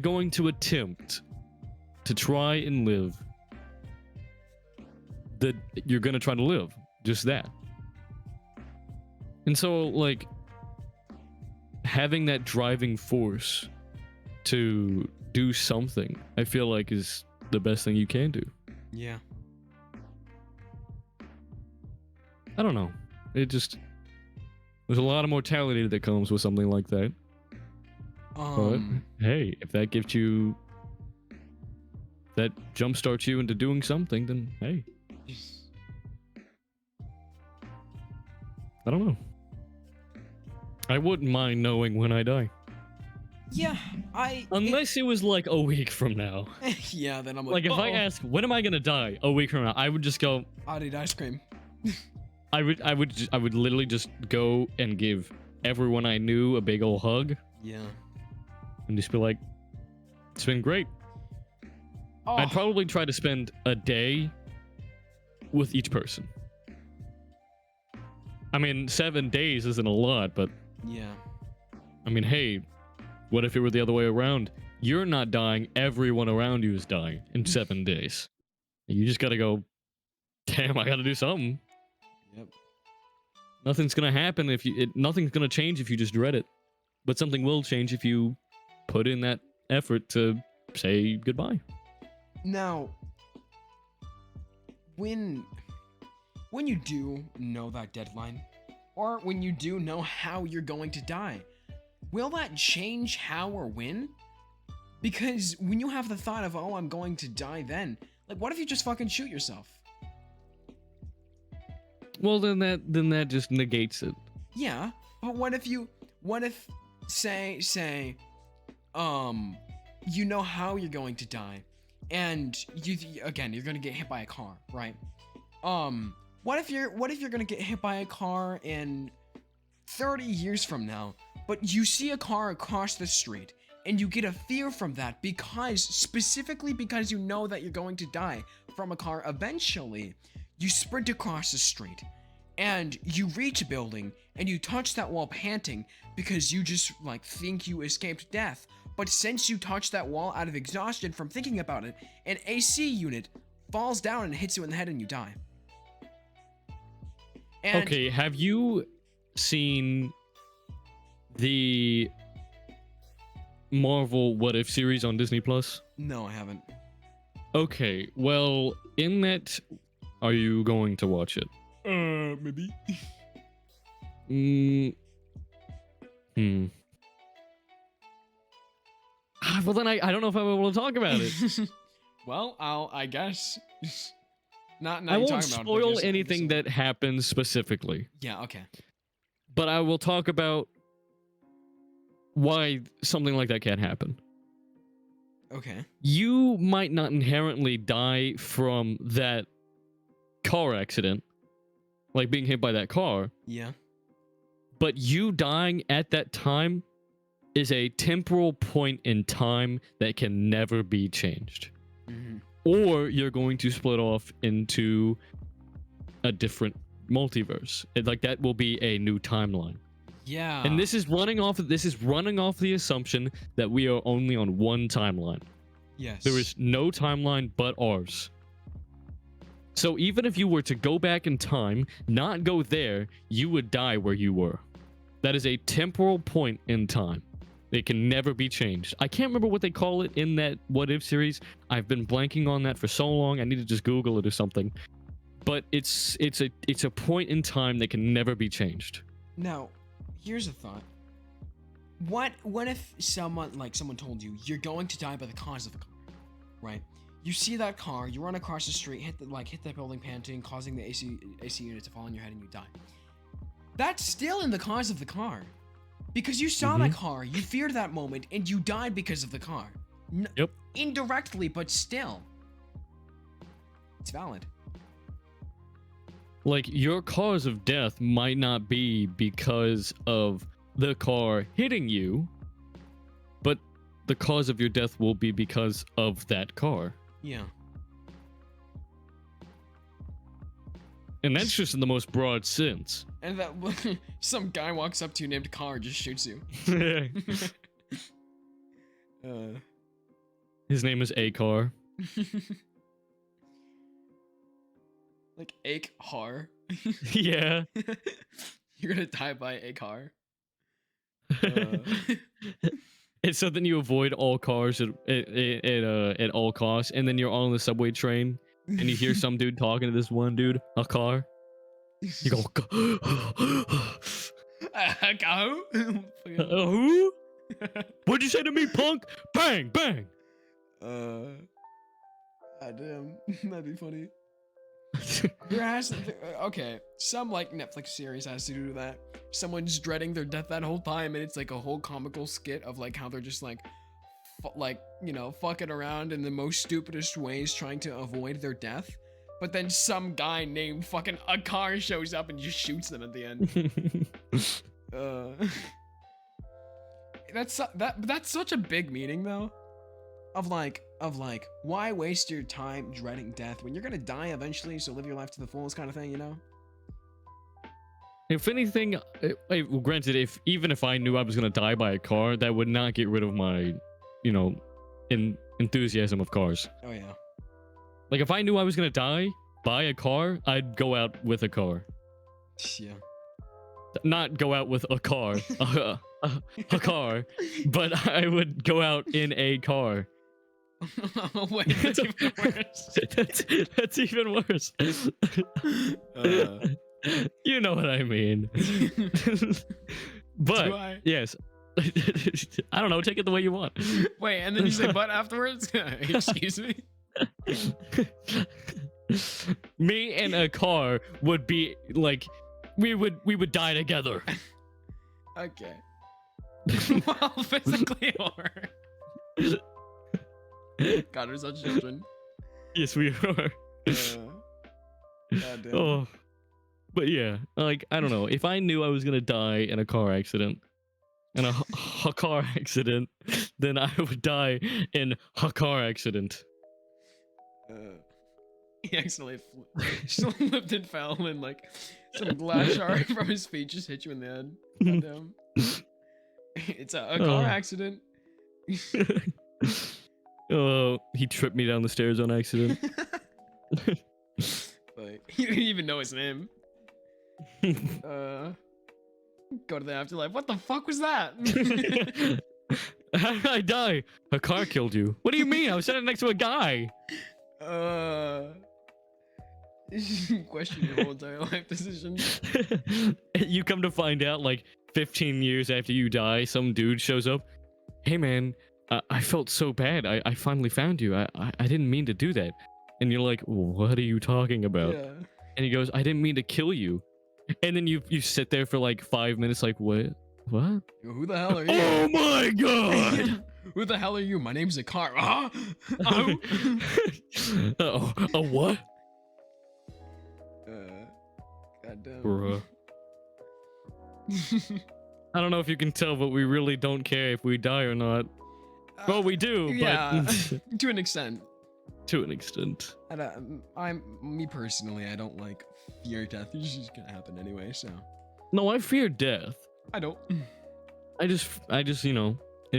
going to attempt to try and live that you're going to try to live. Just that. And so, like, having that driving force to do something, I feel like is the best thing you can do. Yeah. I don't know. There's a lot of mortality that comes with something like that. But hey, if that gives you, that jumpstarts you into doing something, then hey. I don't know. I wouldn't mind knowing when I die. Yeah, Unless it was like a week from now. Yeah, then I'm Like, if I ask, when am I gonna die? A week from now, I would just go, I'd eat ice cream. I would literally just go and give everyone I knew a big old hug. Yeah. And just be like, it's been great. Oh. I'd probably try to spend a day with each person. I mean, 7 days isn't a lot, but... Yeah. I mean, hey, what if it were the other way around? You're not dying, everyone around you is dying in 7 days. You just gotta go, damn, I gotta do something. Yep. Nothing's gonna happen if nothing's gonna change if you just dread it. But something will change if you put in that effort to say goodbye. Now, when you do know that deadline, or when you do know how you're going to die, will that change how or when? Because when you have the thought of, oh, I'm going to die then, like, what if you just fucking shoot yourself? Well, then that just negates it. Yeah, but what if say, you know how you're going to die, and you're gonna get hit by a car, right? What if you're gonna get hit by a car in 30 years from now, but you see a car across the street, and you get a fear from that specifically because you know that you're going to die from a car eventually. You sprint across the street, and you reach a building, and you touch that wall panting because you just like think you escaped death. But since you touched that wall out of exhaustion from thinking about it, an AC unit falls down and hits you in the head and you die. And Okay, have you seen the Marvel What If series on Disney Plus? no, I haven't. Okay, well, in that, are you going to watch it? Maybe. Well, then I don't know if I'm able to talk about it. Well, I guess. Not I you won't talking about it, but spoil just- anything that happens specifically, Yeah, okay. but I will talk about why something like that can't happen. Okay. You might not inherently die from that car accident, like being hit by that car, Yeah. but you dying at that time is a temporal point in time that can never be changed. Mm-hmm. Or you're going to split off into a different multiverse. Like that will be a new timeline. Yeah. And this is running off the assumption that we are only on one timeline. Yes. There is no timeline but ours. So even if you were to go back in time, not go there, you would die where you were. That is a temporal point in time. It can never be changed. I can't remember what they call it in that What If series. I've been blanking on that for so long. I need to just Google it or something. But it's a point in time that can never be changed. Now, here's a thought. What if someone told you you're going to die by the cause of the car, right? You see that car, you run across the street, hit that building panting, causing the AC unit to fall on your head and you die. That's still in the cause of the car. Because you saw that car, you feared that moment, and you died because of the car. Yep. Indirectly, but still. It's valid. Like, your cause of death might not be because of the car hitting you, but the cause of your death will be because of that car. Yeah. And that's just in the most broad sense. And that some guy walks up to you named Car, just shoots you. His name is A-Car. Like Ache Har. Yeah. You're gonna die by a car. It's something you avoid all cars at all costs, and then you're on the subway train and you hear some dude talking to this one dude, a car. You go, Go. who? What'd you say to me, punk? Bang, bang. Damn, that'd be funny. Okay, some like Netflix series has to do that. Someone's dreading their death that whole time, and it's like a whole comical skit of like how they're just like fucking around in the most stupidest ways trying to avoid their death. But then some guy named fucking a car shows up and just shoots them at the end. That's such a big meaning though. Of like, why waste your time dreading death when you're gonna die eventually, so live your life to the fullest kind of thing, you know? If anything, granted, even if I knew I was gonna die by a car, that would not get rid of my, enthusiasm of cars. Oh yeah. Like, if I knew I was gonna die by a car, I'd go out with a car. Yeah. Not go out with a car, a car, but I would go out in a car. Wait, that's even worse. That's even worse. You know what I mean. But Do I? yes. I don't know, take it the way you want. Wait, and then you say but afterwards? Excuse me? Me and a car would be like, we would die together. Okay. Well, physically or God, we're such children. Yes, we are. God damn. Oh, but yeah, like, I don't know. If I knew I was gonna die in a car accident, then I would die in a car accident. He accidentally slipped and fell, and like some glass shard from his feet just hit you in the head. Goddamn. It's a car accident. Oh, he tripped me down the stairs on accident. Like, he didn't even know his name. Go to the afterlife. What the fuck was that? How did I die? A car killed you. What do you mean? I was sitting next to a guy. Question your whole entire life decisions. You come to find out, like 15 years after you die, some dude shows up. Hey man, I felt so bad. I finally found you. I didn't mean to do that. And you're like, what are you talking about? Yeah. And he goes, I didn't mean to kill you. And then you sit there for like 5 minutes like, what? Yo, who the hell are you? Oh my god! Who the hell are you? My name's a car. Oh. A what? Goddamn. Bruh. I don't know if you can tell, but we really don't care if we die or not. Well, we do, yeah, but to an extent. To an extent. And me personally, I don't like fear death. It's just gonna happen anyway, so. No, I fear death. I don't. I just, am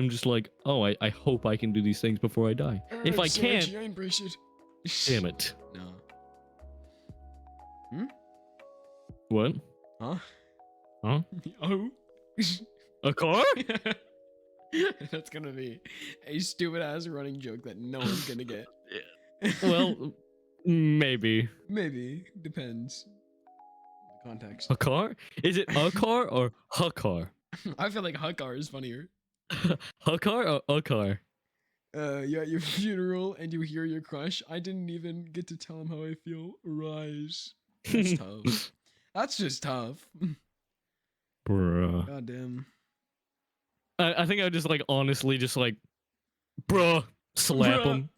just like, oh, I hope I can do these things before I die. If I can't, I embrace it. damn it. No. What? Huh? Huh? Oh. A car? That's gonna be a stupid ass running joke that no one's gonna get. Well, maybe. Maybe. Depends. The context. A car? Is it a car or a car? I feel like a car is funnier. A car or a car? You're at your funeral and you hear your crush. I didn't even get to tell him how I feel. Rise. That's tough. That's just tough. Bruh. Goddamn. I think I would just like honestly just like, bruh, slap him.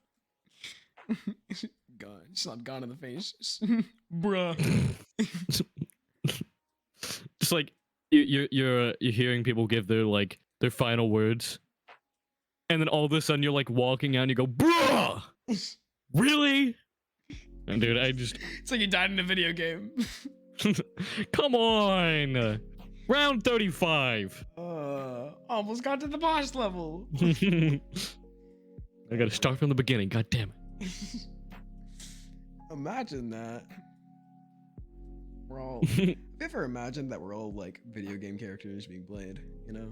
God, slap God in the face. Bruh. Just like you're hearing people give their final words, and then all of a sudden you're like walking out and you go, bruh, really? And dude, it's like you died in a video game. Come on, round 35. Almost got to the boss level. I gotta start from the beginning. God damn it. Imagine that. We're all. Have you ever imagined that we're all like video game characters being played? You know.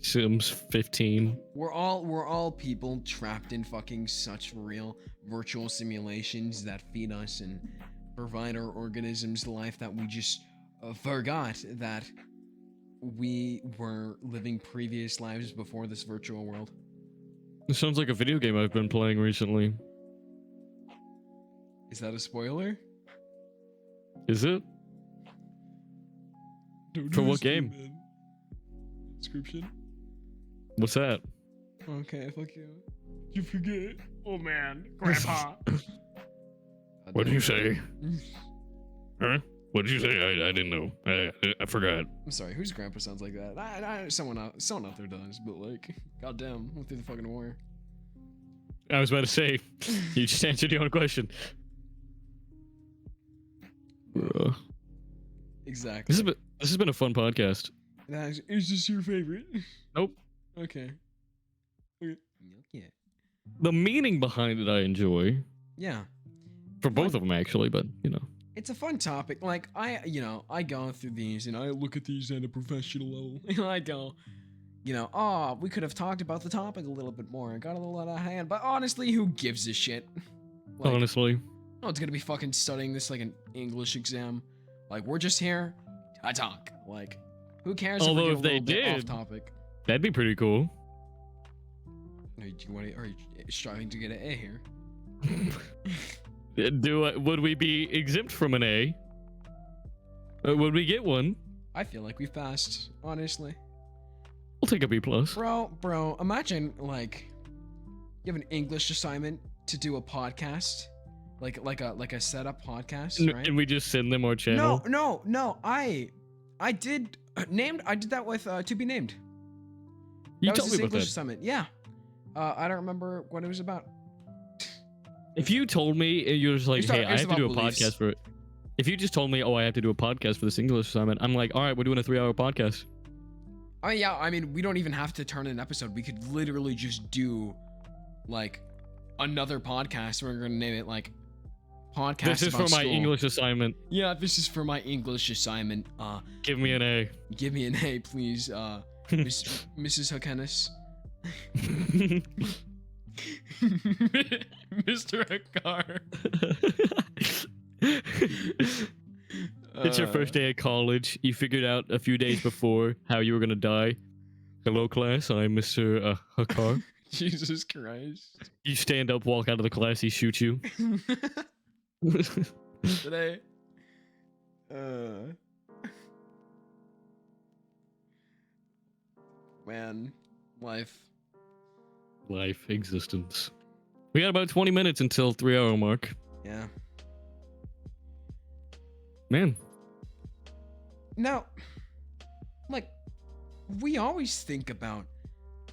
Sims 15. We're all people trapped in fucking such real virtual simulations that feed us and provide our organisms the life that we just forgot that we were living previous lives before this virtual world. It sounds like a video game I've been playing recently. Is that a spoiler? Is it? For what game? Description? What's that? Okay, fuck you. You forget. Oh man, Grandpa. What did you say? Huh? What did you say? I didn't know. I forgot. I'm sorry. Whose grandpa sounds like that? Someone out there does, but like, goddamn, went through the fucking war. I was about to say, you just answered your own question. Exactly. This has been a fun podcast. Is this your favorite? Nope. Okay. Yeah. The meaning behind it I enjoy. Yeah. For both of them actually, but you know. It's a fun topic. Like I go through these and I look at these at a professional level. And I go, we could have talked about the topic a little bit more. I got a little out of hand, but honestly, who gives a shit? Like, honestly. No one's gonna be fucking studying this like an English exam. Like we're just here to talk. Like, who cares? Although if they did, off topic. That'd be pretty cool. Are you striving to get an A here? Would we be exempt from an A? Would we get one? I feel like we've passed, honestly. We'll take a B+. Bro, imagine like you have an English assignment to do a podcast, like a setup podcast, right? And we just send them our channel. No. I did that with To Be Named. You that was told his me about English that. assignment. Yeah. I don't remember what it was about. If you told me and you're just like, hey, I have to do a podcast for it. If you just told me, oh, I have to do a podcast for this English assignment, I'm like, all right, we're doing a 3-hour podcast. Oh yeah, I mean, we don't even have to turn in an episode. We could literally just do like another podcast. We're gonna name it like podcast. This is about for my school. English assignment. Yeah, this is for my English assignment. Give me an A. Give me an A, please. Mrs. Huckennis. Mr. Hakar. It's your first day at college. You figured out a few days before how you were gonna die. Hello, class. I'm Mr. Hakar. Jesus Christ. You stand up, walk out of the class. He shoots you. Today. Man, life. Life, existence. We got about 20 minutes until 3-hour mark. Yeah. Man. Now, like, we always think about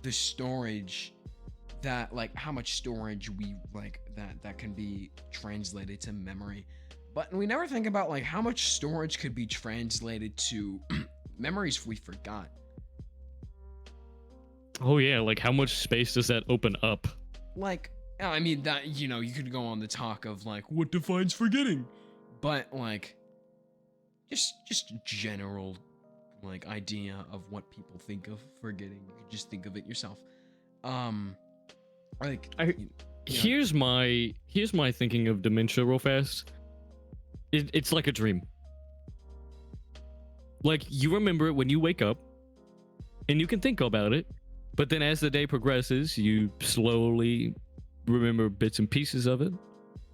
the storage that, like, how much storage we, like, that can be translated to memory. But we never think about, like, how much storage could be translated to memories we forgot. Oh, yeah. Like, how much space does that open up? Like, I mean, that, you know, you could go on the talk of, like, what defines forgetting? But, like, just general, like, idea of what people think of forgetting. You could just think of it yourself. Like, here's my thinking of dementia real fast. It's like a dream. Like, you remember it when you wake up, and you can think about it, but then as the day progresses, you slowly remember bits and pieces of it.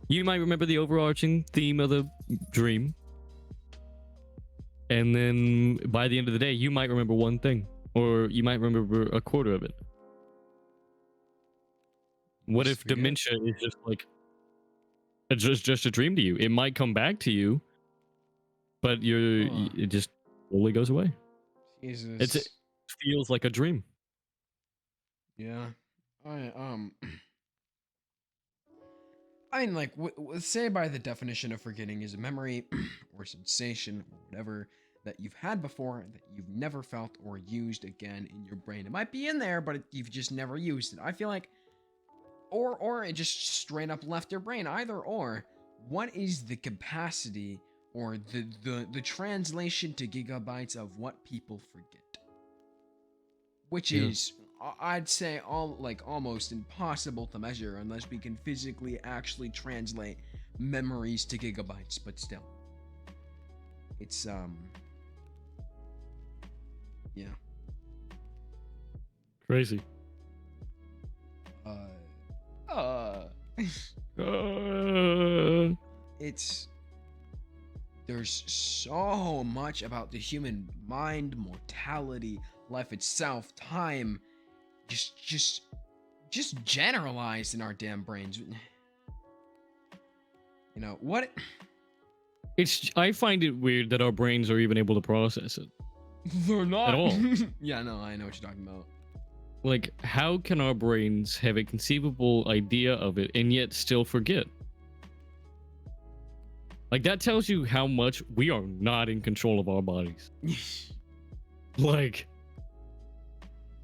You might remember the overarching theme of the dream, and then by the end of the day, you might remember one thing, or you might remember a quarter of it. What if dementia is just like just a dream to you? It might come back to you, but it just slowly goes away. Jesus. It feels like a dream. Yeah. I mean, like, say by the definition of forgetting is a memory or sensation or whatever that you've had before that you've never felt or used again in your brain. It might be in there, but you've just never used it. I feel like, or it just straight up left your brain. Either or. What is the capacity or the translation to gigabytes of what people forget? Which is, I'd say, almost impossible to measure unless we can physically actually translate memories to gigabytes, but still. It's, yeah. Crazy. There's so much about the human mind, mortality, life itself, time, just generalized in our damn brains. You know what? I find it weird that our brains are even able to process it. They're not at all. Yeah, no, I know what you're talking about. Like, how can our brains have a conceivable idea of it and yet still forget? Like, that tells you how much we are not in control of our bodies. Like,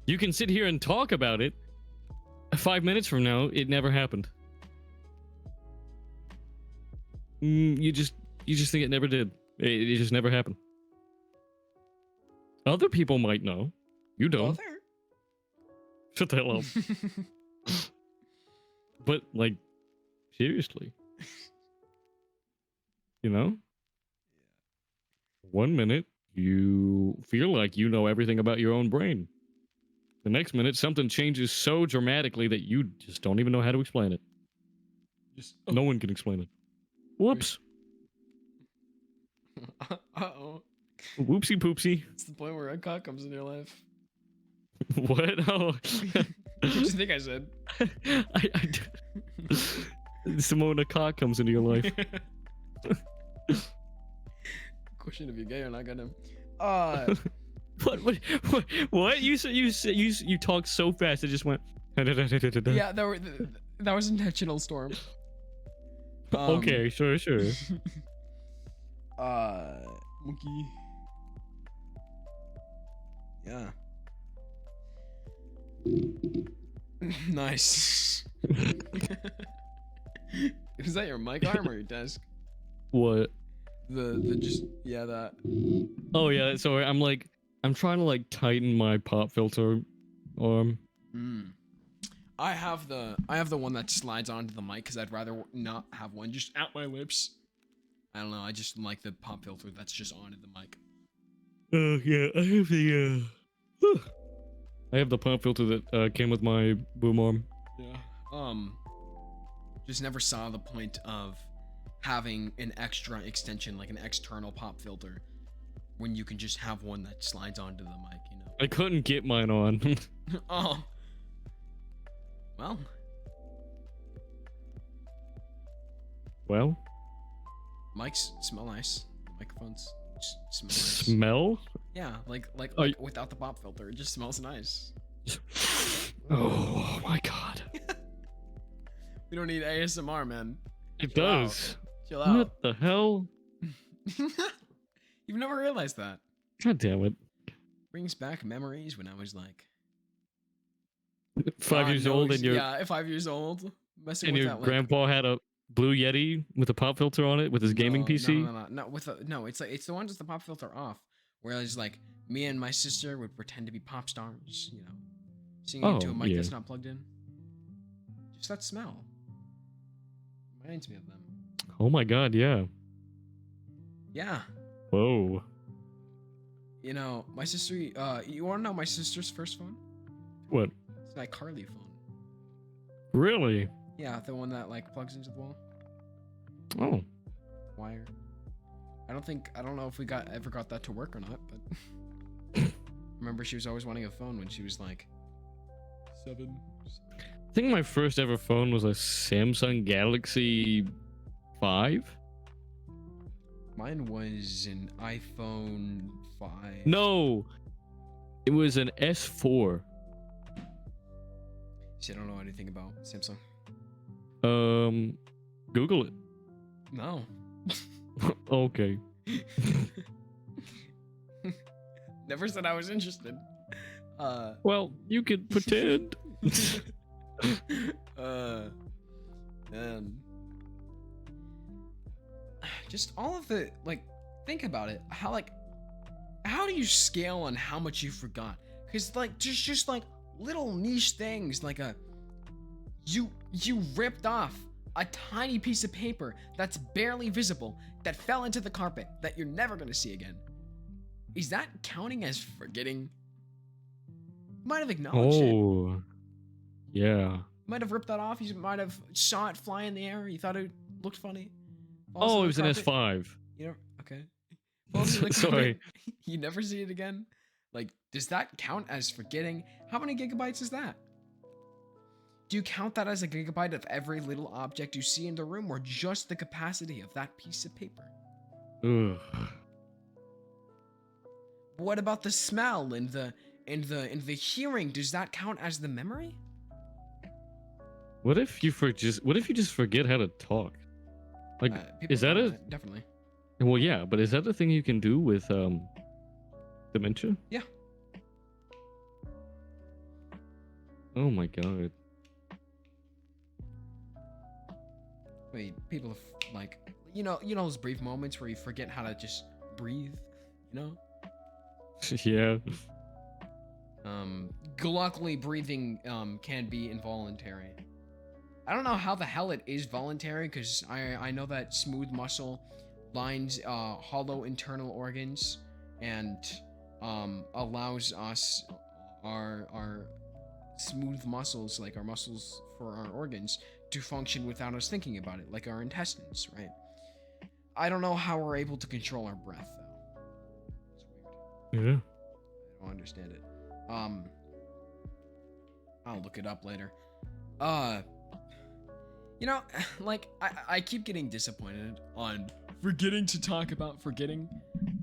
you can sit here and talk about it. 5 minutes from now, it never happened. You just think it never did. It just never happened. Other people might know. You don't. Shut the hell up. But, like, seriously. You know? 1 minute, you feel like you know everything about your own brain. The next minute, something changes so dramatically that you just don't even know how to explain it. No one can explain it. Whoops. Uh-oh. Whoopsie poopsie. It's the point where a cock comes in your life. What? Oh. What do you think I said? Simona cock comes into your life. Question if you're gay or not gonna. What? You talked so fast it just went. Yeah, that was intentional, Storm. Okay, sure. Monkey. Yeah. Nice. Is that your mic arm or your desk? What? The just yeah that. Oh yeah, sorry. I'm trying to like tighten my pop filter arm. I have the one that slides onto the mic because I'd rather not have one just at my lips. I don't know. I just like the pop filter that's just onto the mic. Yeah, I have the pop filter that came with my boom arm. Yeah. Just never saw the point of having an extra extension, like an external pop filter, when you can just have one that slides onto the mic, you know? I couldn't get mine on. Oh. Well. Well, Mics smell nice. Microphones smell nice. smell? Yeah, like without the pop filter, it just smells nice. Oh my god. We don't need ASMR, man. It Chill out. does. Chill out. What the hell? You've never realized that. God damn it. Brings back memories when I was like 5 years old and your 5 years old. Messing and with your that, like, grandpa had a blue Yeti with a pop filter on it with his gaming PC. No, it's like it's the one with the pop filter off. Whereas like me and my sister would pretend to be pop stars, you know, singing into a mic that's not plugged in. Just that smell reminds me of them. Oh my god, yeah. Yeah. Whoa. You know, my sister. You want to know my sister's first phone? What? It's an iCarly phone. Really? Yeah, the one that like plugs into the wall. Oh. Wire. I don't know if we ever got that to work or not, but remember she was always wanting a phone when she was like 7. I think my first ever phone was a Samsung Galaxy 5. Mine was an iPhone 5. No, it was an S4. See, I don't know anything about Samsung. Google it. No. Okay. Never said I was interested. Well, you could pretend. Just all of the like, think about it. How do you scale on how much you forgot? Cause like just like little niche things, like you ripped off a tiny piece of paper that's barely visible that fell into the carpet that you're never gonna see again. Is that counting as forgetting? You might have acknowledged it. Oh, yeah. Might have ripped that off. You might have saw it fly in the air. You thought it looked funny. Oh, it was an S5. You know, okay. Falls in the Sorry. carpet. You never see it again. Like, does that count as forgetting? How many gigabytes is that? Do you count that as a gigabyte of every little object you see in the room, or just the capacity of that piece of paper? Ugh. What about the smell and the hearing? Does that count as the memory? What if you just forget how to talk? Like, People is that do a definitely? well, yeah, but is that a thing you can do with dementia? Yeah. Oh my god. Wait, people have, like, you know those brief moments where you forget how to just breathe, you know? Yeah. Luckily breathing can be involuntary. I don't know how the hell it is voluntary, because I know that smooth muscle lines hollow internal organs and allows us our smooth muscles, like our muscles for our organs, to function without us thinking about it, like our intestines, right? I don't know how we're able to control our breath, though. It's weird. Yeah. I don't understand it. I'll look it up later. You know, like, I keep getting disappointed on forgetting to talk about forgetting,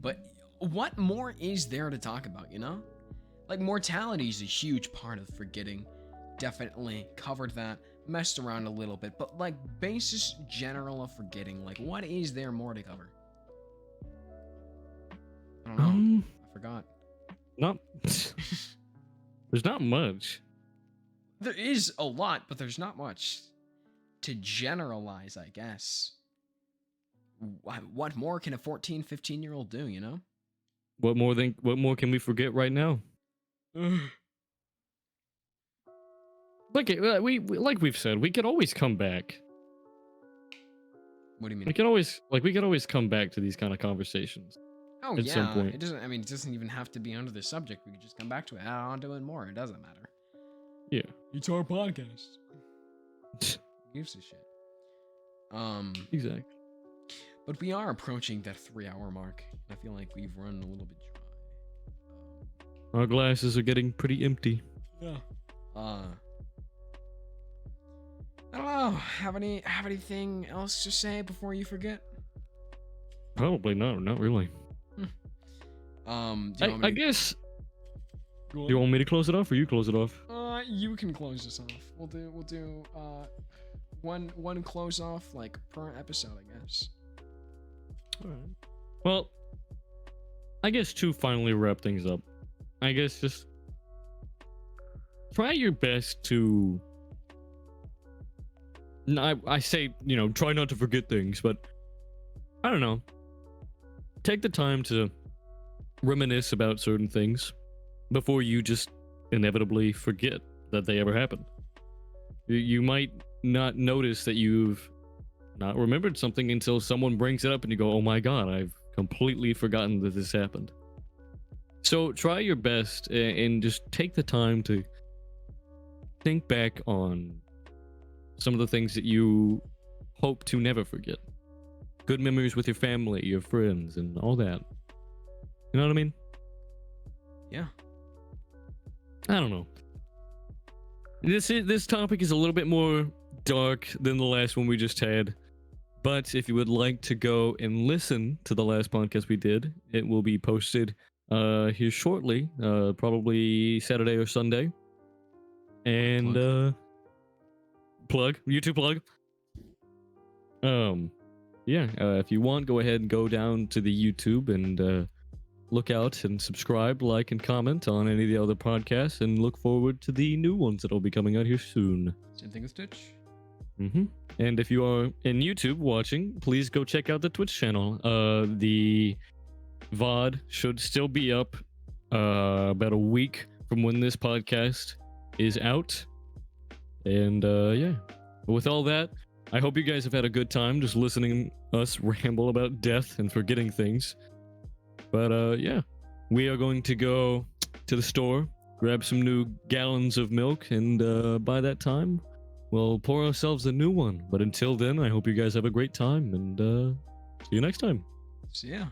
but what more is there to talk about, you know? Like, mortality is a huge part of forgetting. Definitely covered that. messed around a little bit, but like basis general of forgetting, like what is there more to cover? I don't know. I forgot. Not. There's not much. There is a lot, but there's not much to generalize, I guess. What more can a 14, 15-year-old do, you know? What more can we forget right now? Like we've said, we could always come back. What do you mean? We could always come back to these kind of conversations. Oh at yeah, some point. it doesn't. I mean, it doesn't even have to be under the subject. We could just come back to it. Add on to it more. It doesn't matter. Yeah. It's our podcast. Gives a shit. Exactly. But we are approaching that 3-hour mark. I feel like we've run a little bit dry. Our glasses are getting pretty empty. Yeah. I don't know. Have anything else to say before you forget? Probably not. Not really. I guess. Do you want me to close it off, or you close it off? You can close this off. We'll do one close off like per episode, I guess. All right. Well, I guess to finally wrap things up, I guess just try your best to. I say, try not to forget things, but I don't know. Take the time to reminisce about certain things before you just inevitably forget that they ever happened. You might not notice that you've not remembered something until someone brings it up and you go, oh my god, I've completely forgotten that this happened. So try your best and just take the time to think back on some of the things that you hope to never forget. Good memories with your family, your friends, and all that. You know what I mean? Yeah. I don't know. This topic is a little bit more dark than the last one we just had. But if you would like to go and listen to the last podcast we did, it will be posted here shortly, probably Saturday or Sunday. And YouTube plug. If you want, go ahead and go down to the YouTube and look out and subscribe, like, and comment on any of the other podcasts, and look forward to the new ones that'll be coming out here soon. Same thing as Twitch. And if you are in YouTube watching, please go check out the Twitch channel. The VOD should still be up about a week from when this podcast is out. And with all that, I hope you guys have had a good time just listening us ramble about death and forgetting things. But we are going to go to the store, grab some new gallons of milk, and by that time, we'll pour ourselves a new one. But until then, I hope you guys have a great time, and see you next time. See ya.